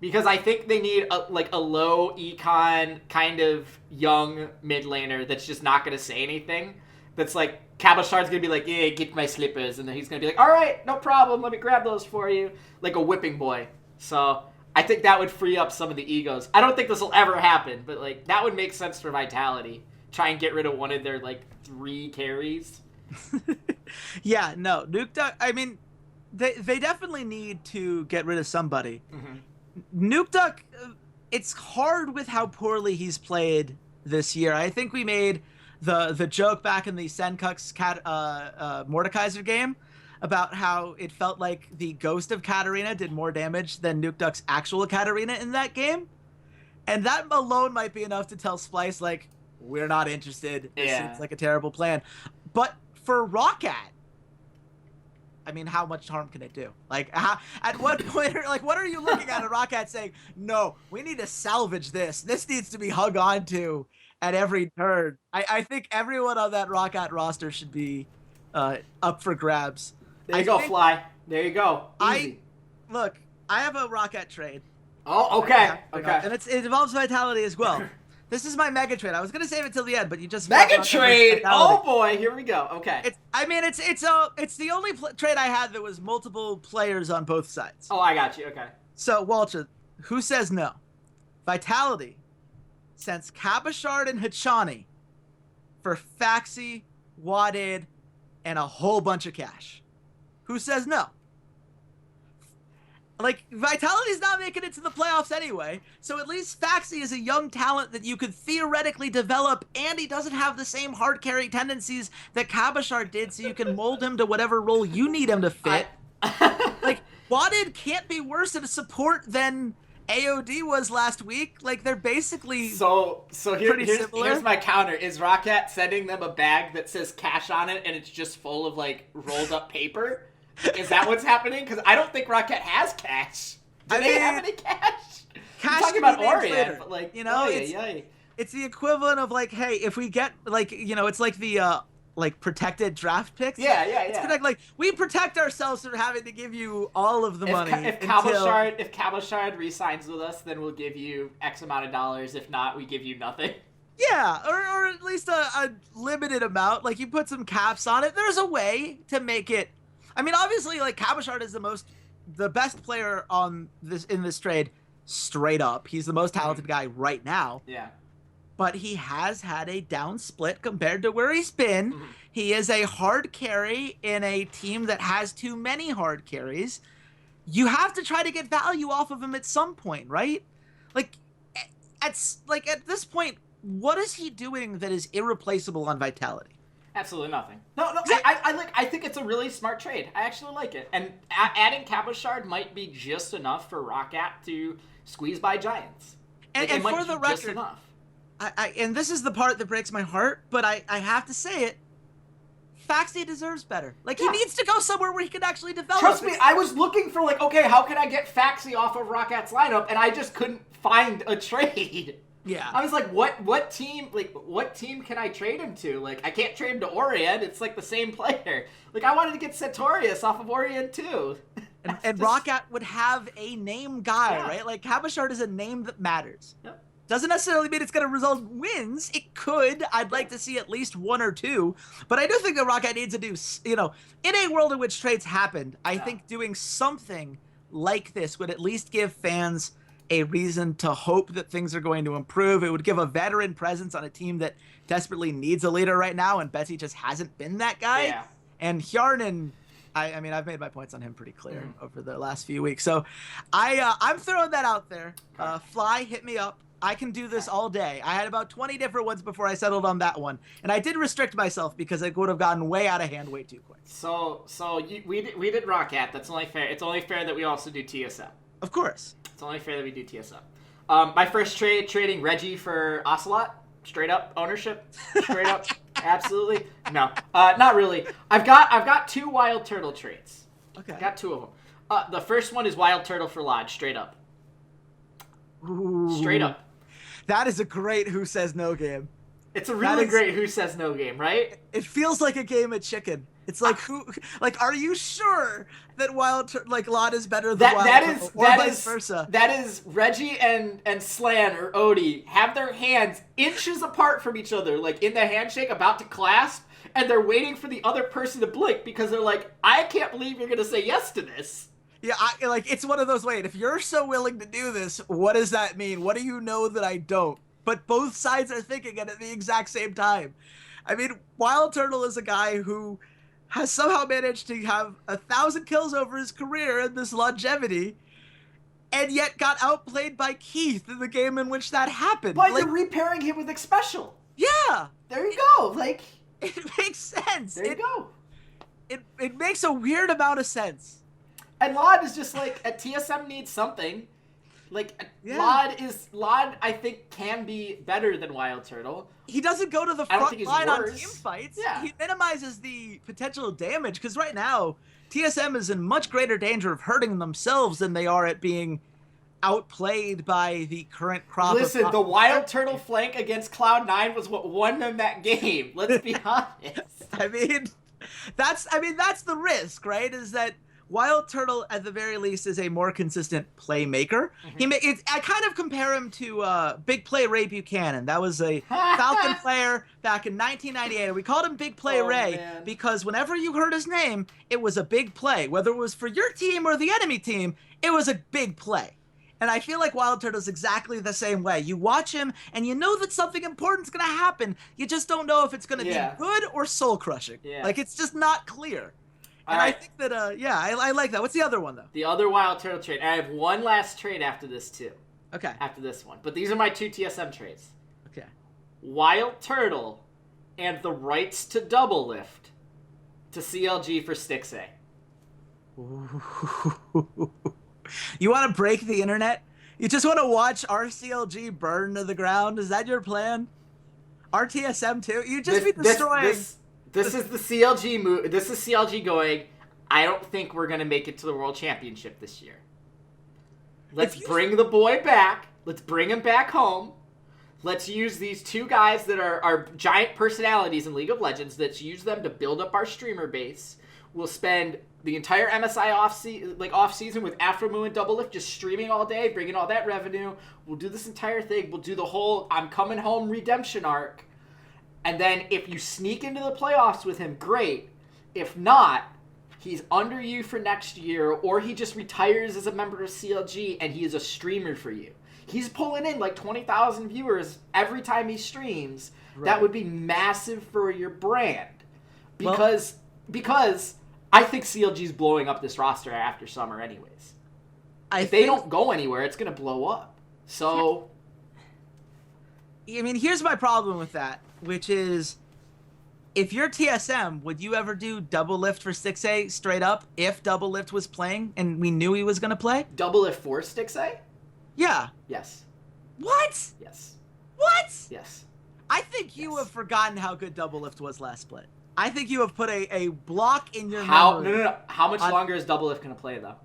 [SPEAKER 1] Because I think they need a low econ kind of young mid laner that's just not gonna say anything. That's like, Cabashard's gonna be like, yeah, get my slippers. And then he's gonna be like, all right, no problem, let me grab those for you. Like a whipping boy. So I think that would free up some of the egos. I don't think this will ever happen, but like that would make sense for Vitality. Try and get rid of one of their like 3 carries.
[SPEAKER 2] Yeah, no, Nuke Duck, I mean, they definitely need to get rid of somebody. Nuke Duck, it's hard with how poorly he's played this year. I think we made the joke back in the Senkux Mordekaiser game about how it felt like the ghost of Katarina did more damage than Nuke Duck's actual Katarina in that game. And that alone might be enough to tell Splice, like, we're not interested. This seems like a terrible plan. But for Rockat, I mean, how much harm can it do? Like, at what point, like, what are you looking at a Rockat saying, no, we need to salvage this. This needs to be hung on to at every turn. I think everyone on that Rockat roster should be up for grabs.
[SPEAKER 1] There you go, Fly. There you go. Easy.
[SPEAKER 2] Look, I have a Rockat trade.
[SPEAKER 1] Oh, okay. Okay.
[SPEAKER 2] And it involves Vitality as well. This is my mega trade. I was gonna save it till the end, but you just
[SPEAKER 1] mega trade. Oh boy, here we go. Okay.
[SPEAKER 2] It's the only trade I had that was multiple players on both sides.
[SPEAKER 1] Oh, I got you. Okay.
[SPEAKER 2] So Walter, who says no? Vitality sends Cabashard and Hachani for Faxi, Wadid, and a whole bunch of cash. Who says no? Like, Vitality's not making it to the playoffs anyway, so at least Faxi is a young talent that you could theoretically develop, and he doesn't have the same hard carry tendencies that Cabashard did, so you can mold him to whatever role you need him to fit. Like, Wadid can't be worse at a support than AOD was last week. Like, they're basically
[SPEAKER 1] here's my counter. Is Rockat sending them a bag that says cash on it, and it's just full of, like, rolled up paper? Is that what's happening? Because I don't think Rockat has cash. Do they have any cash? I'm talking about Orient, but like,
[SPEAKER 2] you know, it's the equivalent of like, hey, if we get like, you know, it's like the like protected draft picks.
[SPEAKER 1] Yeah.
[SPEAKER 2] It's like we protect ourselves from having to give you all of the money.
[SPEAKER 1] If Cabashard re-signs with us, then we'll give you X amount of dollars. If not, we give you nothing.
[SPEAKER 2] Yeah, or at least a limited amount. Like, you put some caps on it. There's a way to make it. I mean, obviously, like, Cabashard is the best player in this trade, straight up. He's the most talented guy right now.
[SPEAKER 1] Yeah.
[SPEAKER 2] But he has had a down split compared to where he's been. He is a hard carry in a team that has too many hard carries. You have to try to get value off of him at some point, right? Like, at this point, what is he doing that is irreplaceable on Vitality?
[SPEAKER 1] Absolutely nothing. No, I think it's a really smart trade. I actually like it. And adding Cabochard might be just enough for Roccat to squeeze by Giants.
[SPEAKER 2] And for the record, enough. And this is the part that breaks my heart, but I have to say it. Faxi deserves better. Like, he needs to go somewhere where he can actually develop.
[SPEAKER 1] Trust me, I was looking for, like, okay, how can I get Faxi off of Rockat's lineup? And I just couldn't find a trade.
[SPEAKER 2] Yeah.
[SPEAKER 1] I was like, what team can I trade him to? Like, I can't trade him to Orient. It's, like, the same player. Like, I wanted to get Sartorius off of Orient, too.
[SPEAKER 2] And Roccat would have a name guy, right? Like, Cabochard is a name that matters.
[SPEAKER 1] Yep.
[SPEAKER 2] Doesn't necessarily mean it's going to result in wins. It could. I'd like to see at least 1 or 2. But I do think that Roccat needs to do, in a world in which trades happened, I think doing something like this would at least give fans a reason to hope that things are going to improve. It would give a veteran presence on a team that desperately needs a leader right now, and Betsy just hasn't been that guy.
[SPEAKER 1] Yeah.
[SPEAKER 2] And Hjarnan, I mean, I've made my points on him pretty clear over the last few weeks. So I'm throwing that out there. Fly, hit me up. I can do this all day. I had about 20 different ones before I settled on that one. And I did restrict myself because it would have gotten way out of hand way too quick.
[SPEAKER 1] So we did Roccat. That's only fair. It's only fair that we also do TSM.
[SPEAKER 2] Of course.
[SPEAKER 1] It's only fair that we do TSM. My first trading Reggie for Ocelot. Straight up ownership. Straight up. Absolutely. No. Not really. I've got 2 Wild Turtle trades.
[SPEAKER 2] Okay.
[SPEAKER 1] Got 2 of them. The first one is Wild Turtle for Lodge. Straight up.
[SPEAKER 2] Ooh.
[SPEAKER 1] Straight up.
[SPEAKER 2] That is a great Who Says No game.
[SPEAKER 1] It's a really great Who Says No game, right?
[SPEAKER 2] It feels like a game of chicken. It's like are you sure that Lod is better than Wild Turtle, or vice versa?
[SPEAKER 1] That is Reggie and Slan or Odie have their hands inches apart from each other, like in the handshake about to clasp, and they're waiting for the other person to blink because they're like, I can't believe you're gonna say yes to this.
[SPEAKER 2] Yeah, it's one of those, wait, if you're so willing to do this, what does that mean? What do you know that I don't? But both sides are thinking it at the exact same time. I mean, Wild Turtle is a guy who has somehow managed to have 1,000 kills over his career in this longevity, and yet got outplayed by Keith in the game in which that happened.
[SPEAKER 1] But you're repairing him with Xpecial.
[SPEAKER 2] Yeah.
[SPEAKER 1] There you go. Like,
[SPEAKER 2] it makes sense.
[SPEAKER 1] There you go.
[SPEAKER 2] It makes a weird amount of sense.
[SPEAKER 1] And Lod is just like, a TSM needs something. Like, Lod, I think, can be better than Wild Turtle.
[SPEAKER 2] He doesn't go to the front line on team fights.
[SPEAKER 1] Yeah.
[SPEAKER 2] He minimizes the potential damage, because right now, TSM is in much greater danger of hurting themselves than they are at being outplayed by the current crop.
[SPEAKER 1] Listen, the Wild Turtle flank against Cloud9 was what won them that game. Let's be honest.
[SPEAKER 2] I mean, that's the risk, right? Is that Wild Turtle, at the very least, is a more consistent playmaker. Mm-hmm. I kind of compare him to Big Play Ray Buchanan. That was a Falcon player back in 1998. We called him Big Play Ray because whenever you heard his name, it was a big play. Whether it was for your team or the enemy team, it was a big play. And I feel like Wild Turtle is exactly the same way. You watch him, and you know that something important is going to happen. You just don't know if it's going to be good or soul-crushing. Yeah. Like, it's just not clear. And I think that, I like that. What's the other one, though?
[SPEAKER 1] The other Wild Turtle trade. I have one last trade after this, too.
[SPEAKER 2] Okay.
[SPEAKER 1] After this one. But these are my 2 TSM trades.
[SPEAKER 2] Okay. Wild
[SPEAKER 1] Turtle and the rights to double lift to CLG for Stix A.
[SPEAKER 2] You want to break the internet? You just want to watch RCLG burn to the ground? Is that your plan? RTSM, too? You just be destroying...
[SPEAKER 1] This is the CLG move. This is CLG going, I don't think we're going to make it to the World Championship this year. Let's bring the boy back. Let's bring him back home. Let's use these 2 guys that are giant personalities in League of Legends. Let's use them to build up our streamer base. We'll spend the entire MSI off season with Afromoo and Double Lift just streaming all day, bringing all that revenue. We'll do this entire thing. We'll do the whole I'm coming home redemption arc. And then if you sneak into the playoffs with him, great. If not, he's under you for next year, or he just retires as a member of CLG and he is a streamer for you. He's pulling in like 20,000 viewers every time he streams. Right. That would be massive for your brand. Because I think CLG's blowing up this roster after summer anyways. If they don't go anywhere, it's going to blow up. So...
[SPEAKER 2] I mean, here's my problem with that, which is, if you're TSM, would you ever do double lift for Stix A straight up if double lift was playing and we knew he was going to play?
[SPEAKER 1] Double lift for Stix A?
[SPEAKER 2] Yeah.
[SPEAKER 1] Yes.
[SPEAKER 2] What?
[SPEAKER 1] Yes.
[SPEAKER 2] What?
[SPEAKER 1] Yes.
[SPEAKER 2] I think you have forgotten how good double lift was last split. I think you have put a block in your memory.
[SPEAKER 1] No. How much longer is double lift going to play, though?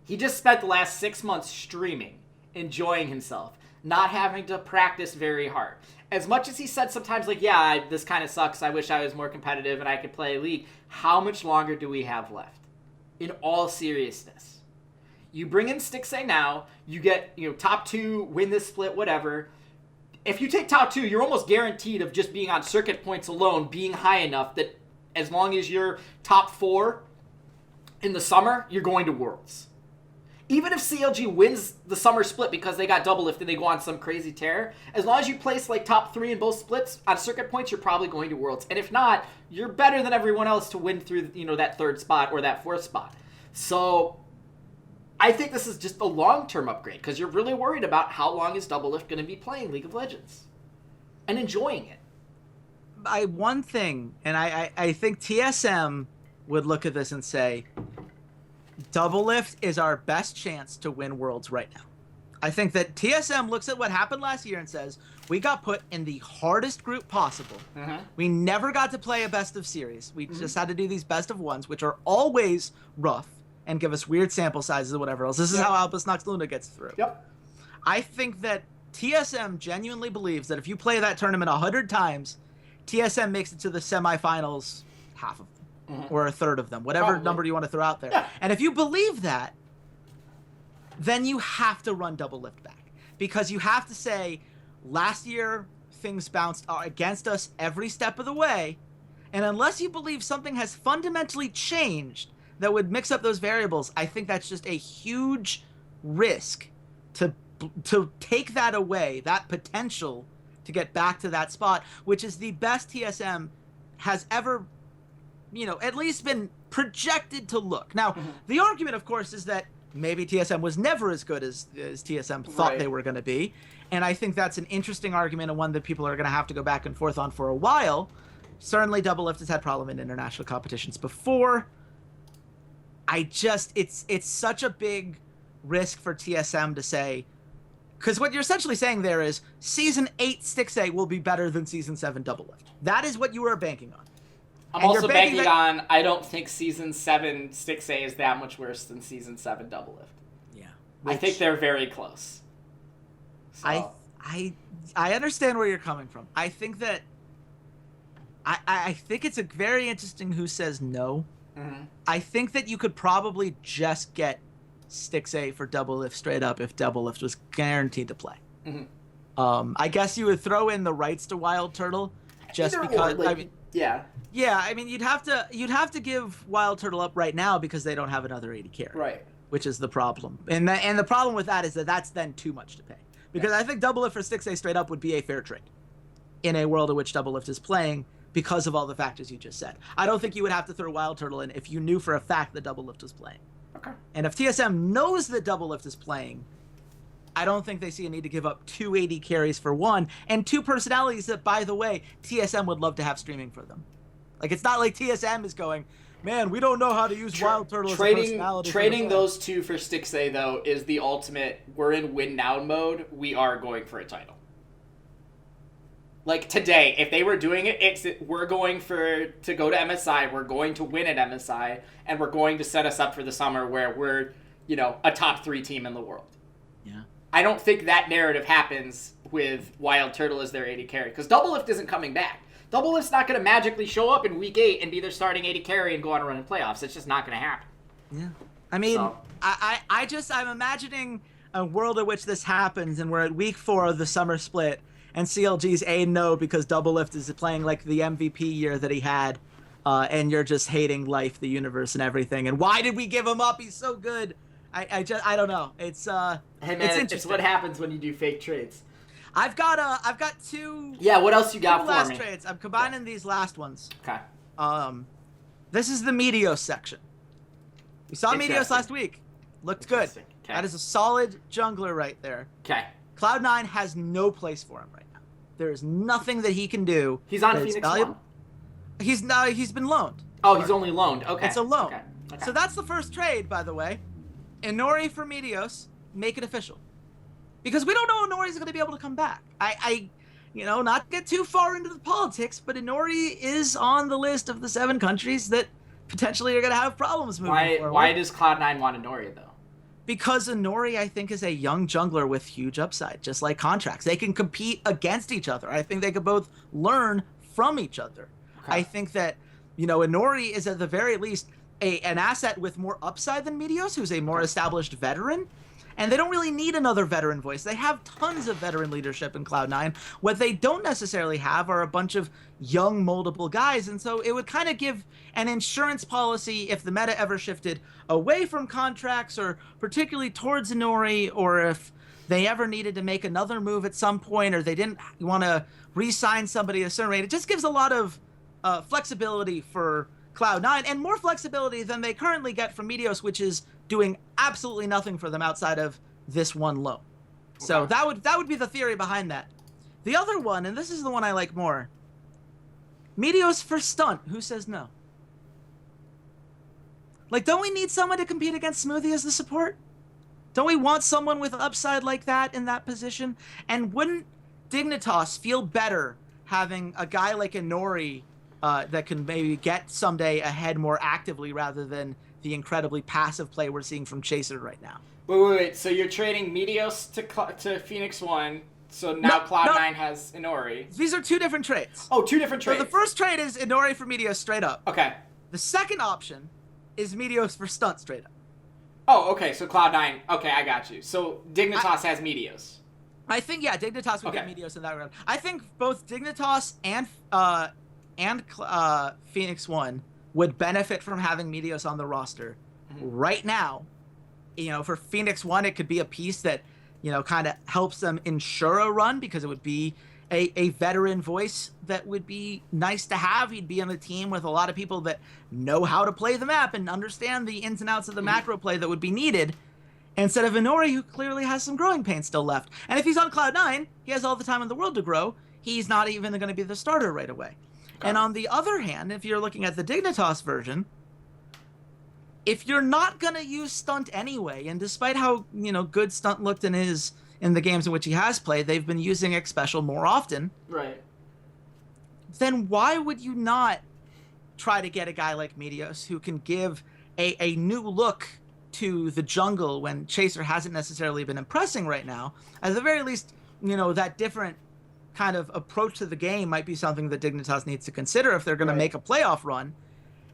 [SPEAKER 1] He just spent the last 6 months streaming, enjoying himself, not having to practice very hard. As much as he said sometimes, like, yeah, this kind of sucks, I wish I was more competitive and I could play League, how much longer do we have left? In all seriousness. You bring in Stix A now, you get, top 2, win this split, whatever. If you take top 2, you're almost guaranteed of just being on circuit points alone, being high enough that as long as you're top 4 in the summer, you're going to Worlds. Even if CLG wins the summer split because they got double lift and they go on some crazy tear, as long as you place like top 3 in both splits on circuit points, you're probably going to Worlds. And if not, you're better than everyone else to win through, that 3rd spot or that 4th spot. So I think this is just a long-term upgrade because you're really worried about how long is double lift going to be playing League of Legends and enjoying it.
[SPEAKER 2] One thing, and I think TSM would look at this and say, double lift is our best chance to win Worlds right now. I think that TSM looks at what happened last year and says, we got put in the hardest group possible. Mm-hmm. We never got to play a best of series. We just had to do these best of ones, which are always rough and give us weird sample sizes or whatever else. This is how Albus Nox Luna gets through. Yep. I think that TSM genuinely believes that if you play that tournament 100 times, TSM makes it to the semifinals, half of them, or a third of them, whatever number you want to throw out there. Yeah. And if you believe that, then you have to run double lift back. Because you have to say, last year, things bounced against us every step of the way, and unless you believe something has fundamentally changed that would mix up those variables, I think that's just a huge risk to take that away, that potential to get back to that spot, which is the best TSM has ever, at least been projected to look. Now, the argument, of course, is that maybe TSM was never as good as TSM thought they were going to be, and I think that's an interesting argument and one that people are going to have to go back and forth on for a while. Certainly, double lift has had problem in international competitions before. It's such a big risk for TSM to say, because what you're essentially saying there is Season 8 Stix A will be better than Season 7 double lift. That is what you are banking on.
[SPEAKER 1] I'm also banking on, I don't think Season 7 Stix A is that much worse than Season 7 double lift. Yeah. I think they're very close. So.
[SPEAKER 2] I understand where you're coming from. I think that I think it's a very interesting who says no. Mm-hmm. I think that you could probably just get Stix A for double lift straight up if double lift was guaranteed to play. Mm-hmm. I guess you would throw in the rights to Wild Turtle just
[SPEAKER 1] Either
[SPEAKER 2] because.
[SPEAKER 1] Or, like,
[SPEAKER 2] yeah. I mean, you'd have to give Wild Turtle up right now because they don't have another 80 carry.
[SPEAKER 1] Right.
[SPEAKER 2] Which is the problem, and the problem with that is that that's then too much to pay. Because I think double lift for Stix A straight up would be a fair trade in a world in which double lift is playing because of all the factors you just said. I don't think you would have to throw Wild Turtle in if you knew for a fact that double lift was playing. Okay. And if TSM knows that double lift is playing, I don't think they see a need to give up 280 carries for one, and 2 personalities that, by the way, TSM would love to have streaming for them. Like, it's not like TSM is going, man, we don't know how to use Wild Turtle as a personality.
[SPEAKER 1] Trading those 2 for Stix A, though, is the ultimate, we're in win-now mode, we are going for a title. Like, today, if they were doing it, we're going to go to MSI, we're going to win at MSI, and we're going to set us up for the summer where we're, a top 3 team in the world. Yeah. I don't think that narrative happens with Wild Turtle as their 80 carry, because double lift isn't coming back. Double lift's not going to magically show up in week 8 and be their starting 80 carry and go on a run in playoffs. It's just not going to happen.
[SPEAKER 2] Yeah. I mean, I'm imagining a world in which this happens and we're at week 4 of the summer split and CLG's A-no because double lift is playing like the MVP year that he had, and you're just hating life, the universe, and everything. And why did we give him up? He's so good. I don't know. It's
[SPEAKER 1] hey man,
[SPEAKER 2] it's interesting.
[SPEAKER 1] It's what happens when you do fake trades.
[SPEAKER 2] I've got 2.
[SPEAKER 1] Yeah, what else you got for
[SPEAKER 2] last
[SPEAKER 1] me?
[SPEAKER 2] Trades. I'm combining these last ones.
[SPEAKER 1] Okay.
[SPEAKER 2] This is the Meteos section. We saw Meteos last week. Looked good. Okay. That is a solid jungler right there.
[SPEAKER 1] Okay.
[SPEAKER 2] Cloud9 has no place for him right now. There is nothing that he can do.
[SPEAKER 1] He's on Phoenix One.
[SPEAKER 2] He's been loaned.
[SPEAKER 1] Oh, he's only loaned. Okay.
[SPEAKER 2] It's a loan.
[SPEAKER 1] Okay.
[SPEAKER 2] So that's the first trade, by the way. Inori for Meteos, make it official. Because we don't know Inori's going to be able to come back. Not get too far into the politics, but Inori is on the list of the 7 countries that potentially are going to have problems moving forward.
[SPEAKER 1] Why does Cloud9 want Inori, though?
[SPEAKER 2] Because Inori, I think, is a young jungler with huge upside, just like Contracts. They can compete against each other. I think they could both learn from each other. Okay. I think that, Inori is at the very least an asset with more upside than Meteos, who's a more established veteran. And they don't really need another veteran voice. They have tons of veteran leadership in Cloud9. What they don't necessarily have are a bunch of young, moldable guys. And so it would kind of give an insurance policy if the meta ever shifted away from Contracts or particularly towards Inori, or if they ever needed to make another move at some point, or they didn't want to re-sign somebody at a certain rate. It just gives a lot of flexibility for Cloud9, and more flexibility than they currently get from Meteos, which is doing absolutely nothing for them outside of this one loan. Okay. So that would be the theory behind that. The other one, and this is the one I like more, Meteos for Stunt. Who says no? Like, don't we need someone to compete against Smoothie as the support? Don't we want someone with upside like that in that position? And wouldn't Dignitas feel better having a guy like Inori that can maybe get someday ahead more actively rather than the incredibly passive play we're seeing from Chaser right now?
[SPEAKER 1] Wait. So you're trading Meteos to Phoenix One, so now Cloud9 has Inori.
[SPEAKER 2] These are 2 different trades.
[SPEAKER 1] Oh, 2 different trades.
[SPEAKER 2] So the first trade is Inori for Meteos straight up.
[SPEAKER 1] Okay.
[SPEAKER 2] The second option is Meteos for Stunt straight up.
[SPEAKER 1] Oh, okay, so Cloud9. Okay, I got you. So Dignitas has Meteos.
[SPEAKER 2] I think, yeah, Dignitas would get Meteos in that regard. I think both Dignitas and Phoenix One would benefit from having Meteos on the roster right now. For Phoenix One, it could be a piece that, kind of helps them ensure a run, because it would be a veteran voice that would be nice to have. He'd be on the team with a lot of people that know how to play the map and understand the ins and outs of the macro play that would be needed, instead of Inori, who clearly has some growing pains still left. And if he's on Cloud9, he has all the time in the world to grow. He's not even going to be the starter right away. And on the other hand, if you're looking at the Dignitas version, if you're not going to use Stunt anyway, and despite how, good Stunt looked in the games in which he has played, they've been using X Special more often.
[SPEAKER 1] Right.
[SPEAKER 2] Then why would you not try to get a guy like Meteos who can give a new look to the jungle when Chaser hasn't necessarily been impressing right now? At the very least, that different kind of approach to the game might be something that Dignitas needs to consider if they're going to make a playoff run.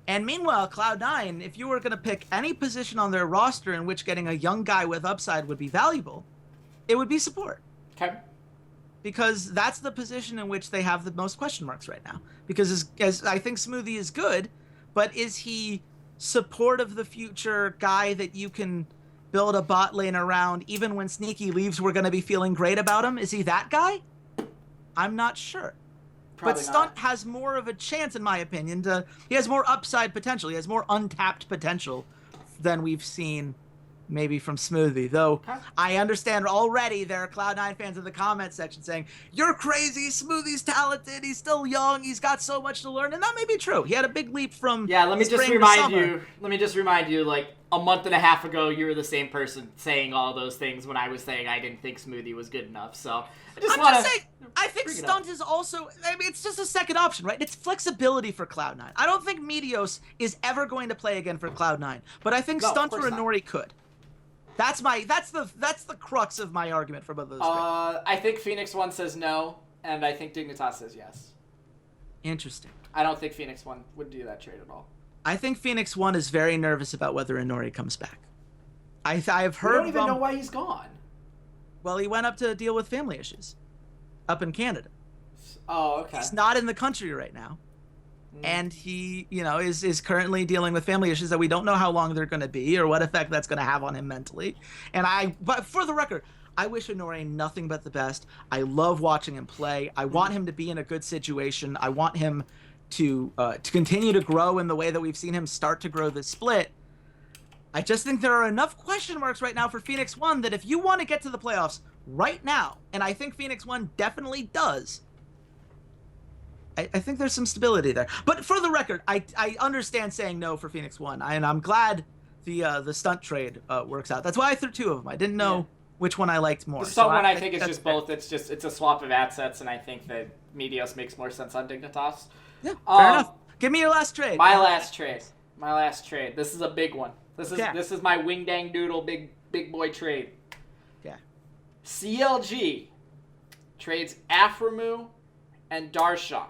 [SPEAKER 2] And meanwhile, Cloud9, if you were going to pick any position on their roster in which getting a young guy with upside would be valuable, it would be support.
[SPEAKER 1] Okay.
[SPEAKER 2] Because that's the position in which they have the most question marks right now. Because as I think Smoothie is good, but is he support of the future guy that you can build a bot lane around even when Sneaky leaves, we're going to be feeling great about him? Is he that guy? I'm not sure.
[SPEAKER 1] Probably
[SPEAKER 2] but Stunt has more of a chance, in my opinion. He has more upside potential. He has more untapped potential than we've seen maybe from Smoothie. Though I understand already there are Cloud9 fans in the comment section saying, "You're crazy, Smoothie's talented, he's still young, he's got so much to learn." And that may be true. He had a big leap from
[SPEAKER 1] Let me just remind you, like, a month and a half ago, you were the same person saying all those things when I was saying I didn't think Smoothie was good enough. So
[SPEAKER 2] I think Stunt is also, it's just a second option, right? It's flexibility for Cloud9. I don't think Meteos is ever going to play again for Cloud9, but I think Stunt or Inori could. That's the crux of my argument for both of those trades.
[SPEAKER 1] I think Phoenix One says no, and I think Dignitas says yes.
[SPEAKER 2] Interesting.
[SPEAKER 1] I don't think Phoenix One would do that trade at all.
[SPEAKER 2] I think Phoenix One is very nervous about whether Inori comes back. I've heard.
[SPEAKER 1] We don't even know why he's gone.
[SPEAKER 2] Well, he went up to deal with family issues, up in Canada.
[SPEAKER 1] Oh, okay.
[SPEAKER 2] He's not in the country right now, and he, is currently dealing with family issues that we don't know how long they're going to be or what effect that's going to have on him mentally. But for the record, I wish Inori nothing but the best. I love watching him play. I want him to be in a good situation. I want him to continue to grow in the way that we've seen him start to grow this split. I just think there are enough question marks right now for Phoenix One that if you want to get to the playoffs right now, and I think Phoenix One definitely does, I think there's some stability there. But for the record, I understand saying no for Phoenix 1, and I'm glad the stunt trade works out. That's why I threw 2 of them. I didn't know which one I liked more.
[SPEAKER 1] The stunt one I think is just both. It's a swap of assets, and I think that Meteos makes more sense on Dignitas.
[SPEAKER 2] Yeah, fair enough. Give me your last trade.
[SPEAKER 1] My last trade. This is a big one. This is my wing dang doodle big boy trade.
[SPEAKER 2] Yeah.
[SPEAKER 1] CLG trades Aframu and Darshan.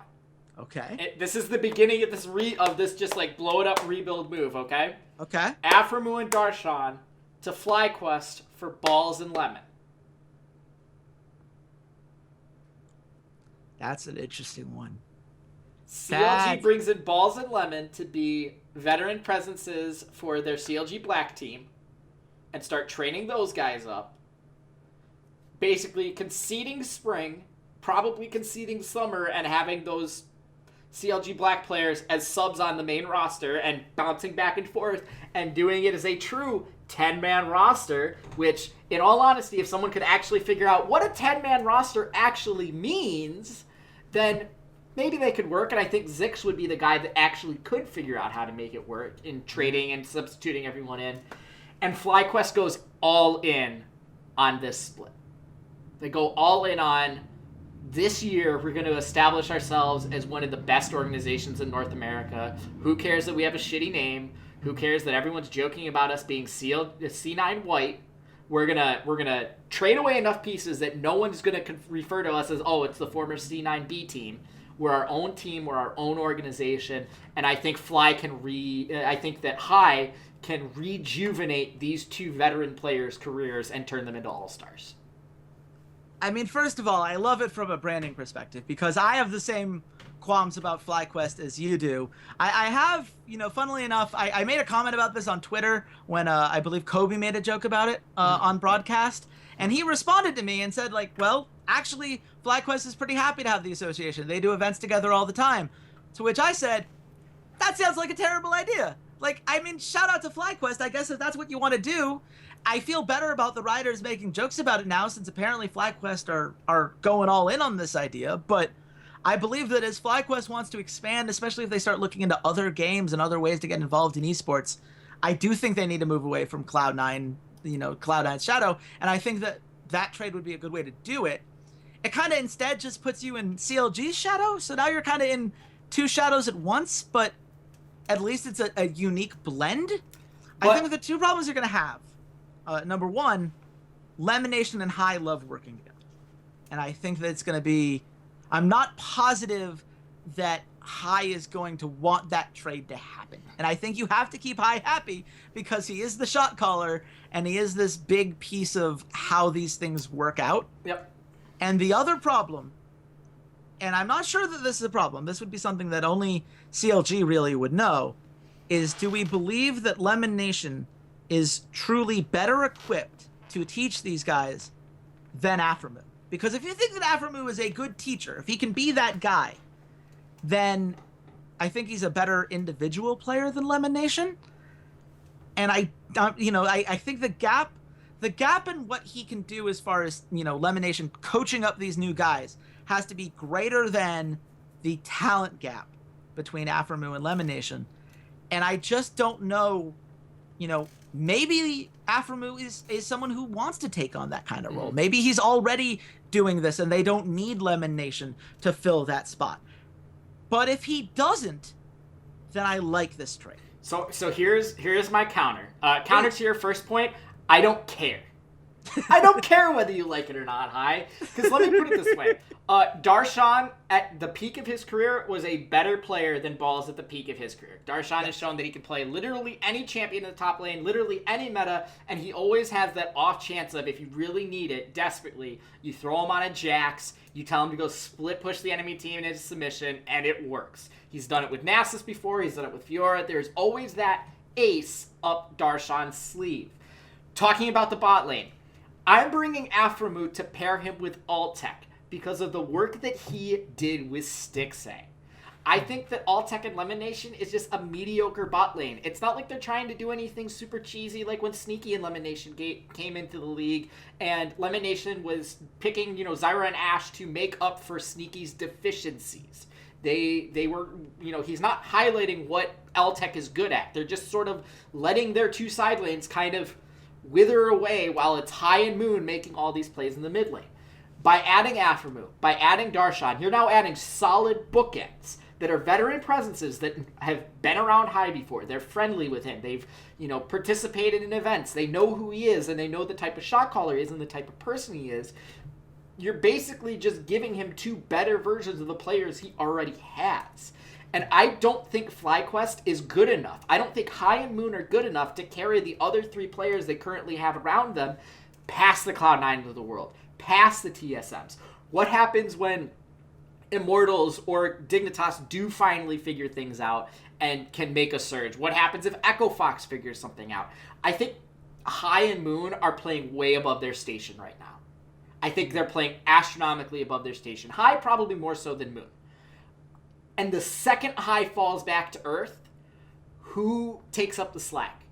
[SPEAKER 2] Okay.
[SPEAKER 1] This is the beginning of this just like blow it up rebuild move, okay?
[SPEAKER 2] Okay.
[SPEAKER 1] Aframu and Darshan to FlyQuest for Balls and Lemon.
[SPEAKER 2] That's an interesting one.
[SPEAKER 1] CLG brings in Balls and Lemon to be veteran presences for their CLG Black team and start training those guys up. Basically conceding spring, probably conceding summer, and having those CLG Black players as subs on the main roster and bouncing back and forth and doing it as a true 10-man roster, which, in all honesty, if someone could actually figure out what a 10-man roster actually means, then maybe they could work. And I think Zix would be the guy that actually could figure out how to make it work in trading and substituting everyone in. And FlyQuest goes all in on this split. They go all in on this year, we're going to establish ourselves as one of the best organizations in North America. Who cares that we have a shitty name? Who cares that everyone's joking about us being C9 white? We're gonna trade away enough pieces that no one's going to refer to us as, oh, it's the former C9B team. We're our own team. We're our own organization. And I think I think that High can rejuvenate these 2 veteran players' careers and turn them into all-stars.
[SPEAKER 2] I mean, first of all, I love it from a branding perspective because I have the same qualms about FlyQuest as you do. I have, funnily enough, I made a comment about this on Twitter when I believe Kobe made a joke about it on broadcast. And he responded to me and said, like, well, actually, FlyQuest is pretty happy to have the association. They do events together all the time. To which I said, that sounds like a terrible idea. Like, I mean, shout out to FlyQuest. I guess if that's what you want to do. I feel better about the writers making jokes about it now since apparently FlyQuest are going all in on this idea. But I believe that as FlyQuest wants to expand, especially if they start looking into other games and other ways to get involved in esports, I do think they need to move away from Cloud9, Cloud9's shadow. And I think that trade would be a good way to do it. It kind of instead just puts you in CLG's shadow. So now you're kind of in 2 shadows at once, but at least it's a unique blend. I think the 2 problems you're going to have. Number 1, Lemonation and High love working together. And I think that it's going to be... I'm not positive that High is going to want that trade to happen. And I think you have to keep High happy because he is the shot caller and he is this big piece of how these things work out.
[SPEAKER 1] Yep.
[SPEAKER 2] And the other problem, and I'm not sure that this is a problem, this would be something that only CLG really would know, is do we believe that Lemon Nation is truly better equipped to teach these guys than Aframu? Because if you think that Aframu is a good teacher, if he can be that guy, then I think he's a better individual player than Lemon Nation. And I think the gap in what he can do as far as, Lemon Nation coaching up these new guys has to be greater than the talent gap between Aframu and Lemon Nation. And I just don't know, maybe Aframu is someone who wants to take on that kind of role. Maybe he's already doing this and they don't need Lemon Nation to fill that spot. But if he doesn't, then I like this trade.
[SPEAKER 1] So here's my counter. Counter to your first point, I don't care. I don't care whether you like it or not, High. Because let me put it this way. Darshan, at the peak of his career, was a better player than Balls at the peak of his career. Darshan has shown that he can play literally any champion in the top lane, literally any meta, and he always has that off chance of, if you really need it, desperately, you throw him on a Jax, you tell him to go split push the enemy team into submission, and it works. He's done it with Nasus before, he's done it with Fiora. There's always that ace up Darshan's sleeve. Talking about the bot lane, I'm bringing Aframu to pair him with Altec because of the work that he did with Stixay. I think that Altec and Lemon Nation is just a mediocre bot lane. It's not like they're trying to do anything super cheesy like when Sneaky and Lemon Nation came into the league and Lemon Nation was picking, Zyra and Ashe to make up for Sneaky's deficiencies. They were, he's not highlighting what LTech is good at. They're just sort of letting their two side lanes kind of wither away while it's High and Moon making all these plays in the mid lane. By adding Aphromoo, by adding Darshan, you're now adding solid bookends that are veteran presences that have been around High before. They're friendly with him. They've, participated in events. They know who he is, and they know the type of shot caller he is and the type of person he is. You're basically just giving him two better versions of the players he already has. And I don't think FlyQuest is good enough. I don't think High and Moon are good enough to carry the other three players they currently have around them past the Cloud9 of the world, past the TSMs. What happens when Immortals or Dignitas do finally figure things out and can make a surge? What happens if Echo Fox figures something out? I think High and Moon are playing way above their station right now. I think they're playing astronomically above their station. High probably more so than Moon. And the second High falls back to Earth, who takes up the slack?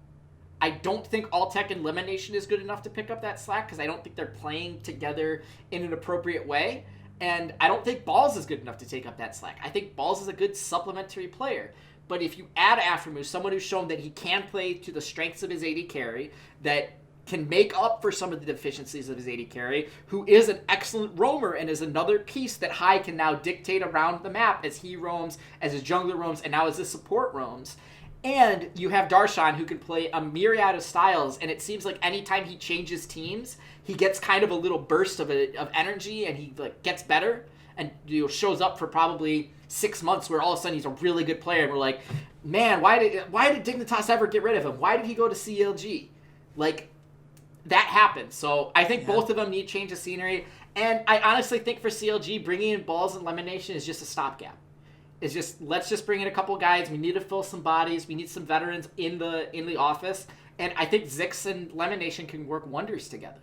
[SPEAKER 1] I don't think Alltech and Elimination is good enough to pick up that slack because I don't think they're playing together in an appropriate way. And I don't think Balls is good enough to take up that slack. I think Balls is a good supplementary player. But if you add Aphromoo, someone who's shown that he can play to the strengths of his AD carry, that can make up for some of the deficiencies of his AD carry, who is an excellent roamer and is another piece that High can now dictate around the map as he roams, as his jungler roams, and now as his support roams. And you have Darshan, who can play a myriad of styles, and it seems like anytime he changes teams, he gets kind of a little burst of energy, and he gets better, and shows up for probably 6 months where all of a sudden he's a really good player, and we're like, man, why did Dignitas ever get rid of him? Why did he go to CLG? That happened. So I think both of them need change of scenery. And I honestly think for CLG, bringing in Balls and Elimination is just a stopgap. It's just, let's just bring in a couple guys. We need to fill some bodies. We need some veterans in the office. And I think Zix and Elimination can work wonders together.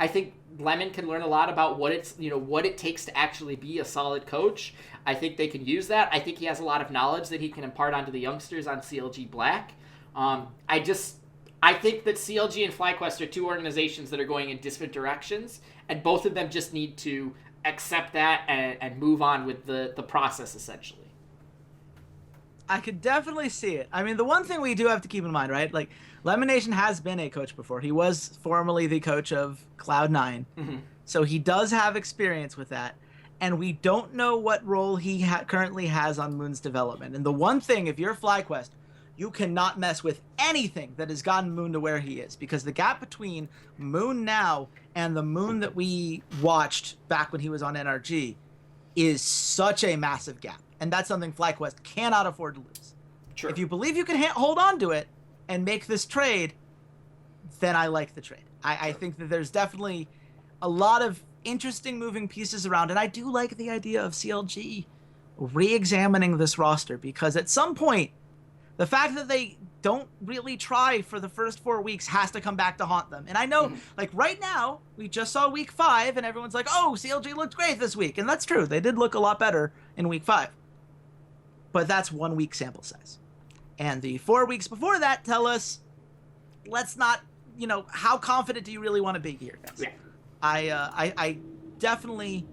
[SPEAKER 1] I think Lemon can learn a lot about what it takes to actually be a solid coach. I think they can use that. I think he has a lot of knowledge that he can impart onto the youngsters on CLG Black. I think that CLG and FlyQuest are two organizations that are going in different directions, and both of them just need to accept that and move on with the process, essentially.
[SPEAKER 2] I could definitely see it. I mean, the one thing we do have to keep in mind, right? Lemonation has been a coach before. He was formerly the coach of Cloud9, so he does have experience with that. And we don't know what role he currently has on Moon's development. And the one thing, if you're FlyQuest, you cannot mess with anything that has gotten Moon to where he is, because the gap between Moon now and the Moon that we watched back when he was on NRG is such a massive gap. And that's something FlyQuest cannot afford to lose. Sure. If you believe you can hold on to it and make this trade, then I like the trade. I think that there's definitely a lot of interesting moving pieces around, and I do like the idea of CLG re-examining this roster, because at some point, the fact that they don't really try for the first 4 weeks has to come back to haunt them. And I know, right now, we just saw week 5, and everyone's like, oh, CLG looked great this week. And that's true. They did look a lot better in week 5. But that's 1 week sample size. And the 4 weeks before that tell us, let's not, how confident do you really want to be here, guys? Yeah. I definitely...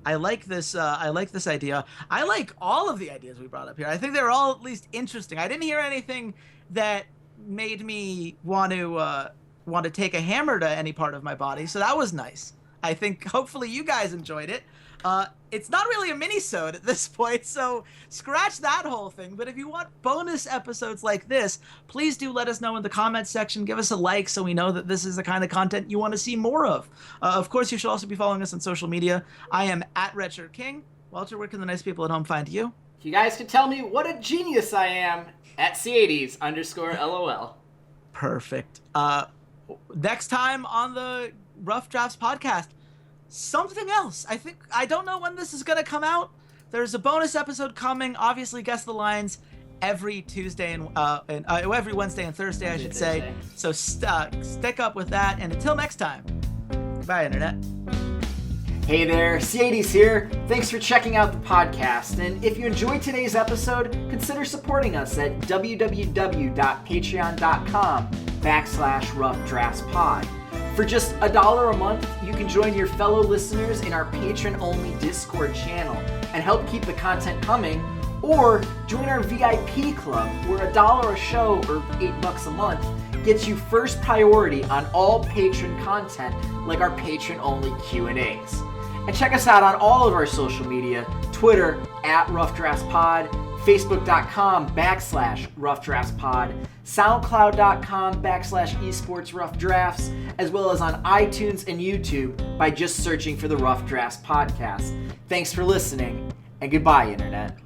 [SPEAKER 2] I like this idea. I like all of the ideas we brought up here. I think they're all at least interesting. I didn't hear anything that made me want to take a hammer to any part of my body, so that was nice. I think hopefully you guys enjoyed it. It's not really a mini-sode at this point, so scratch that whole thing. But if you want bonus episodes like this, please do let us know in the comments section. Give us a like so we know that this is the kind of content you want to see more of. Of course, you should also be following us on social media. I am at RedShirtKing. Walter, where can the nice people at home find you?
[SPEAKER 1] You guys can tell me what a genius I am at Ceades_LOL.
[SPEAKER 2] Perfect. Next time on the Rough Drafts podcast, something else. I don't know when this is going to come out. There's a bonus episode coming. Obviously, Guess the Lines every Tuesday and every Wednesday and Thursday, I should say. So stick up with that. And until next time, bye, Internet.
[SPEAKER 1] Hey there, Ceades here. Thanks for checking out the podcast. And if you enjoyed today's episode, consider supporting us at www.patreon.com/roughdraftspod. For just $1 a month, you can join your fellow listeners in our patron-only Discord channel. and help keep the content coming, or join our VIP club where $1 a show or $8 a month gets you first priority on all patron content like our patron-only Q&As. And check us out on all of our social media, Twitter @RoughDraftsPod, Facebook.com/RoughDraftsPod, SoundCloud.com/esportsroughdrafts, as well as on iTunes and YouTube by just searching for the Rough Drafts Podcast. Thanks for listening, and goodbye, Internet.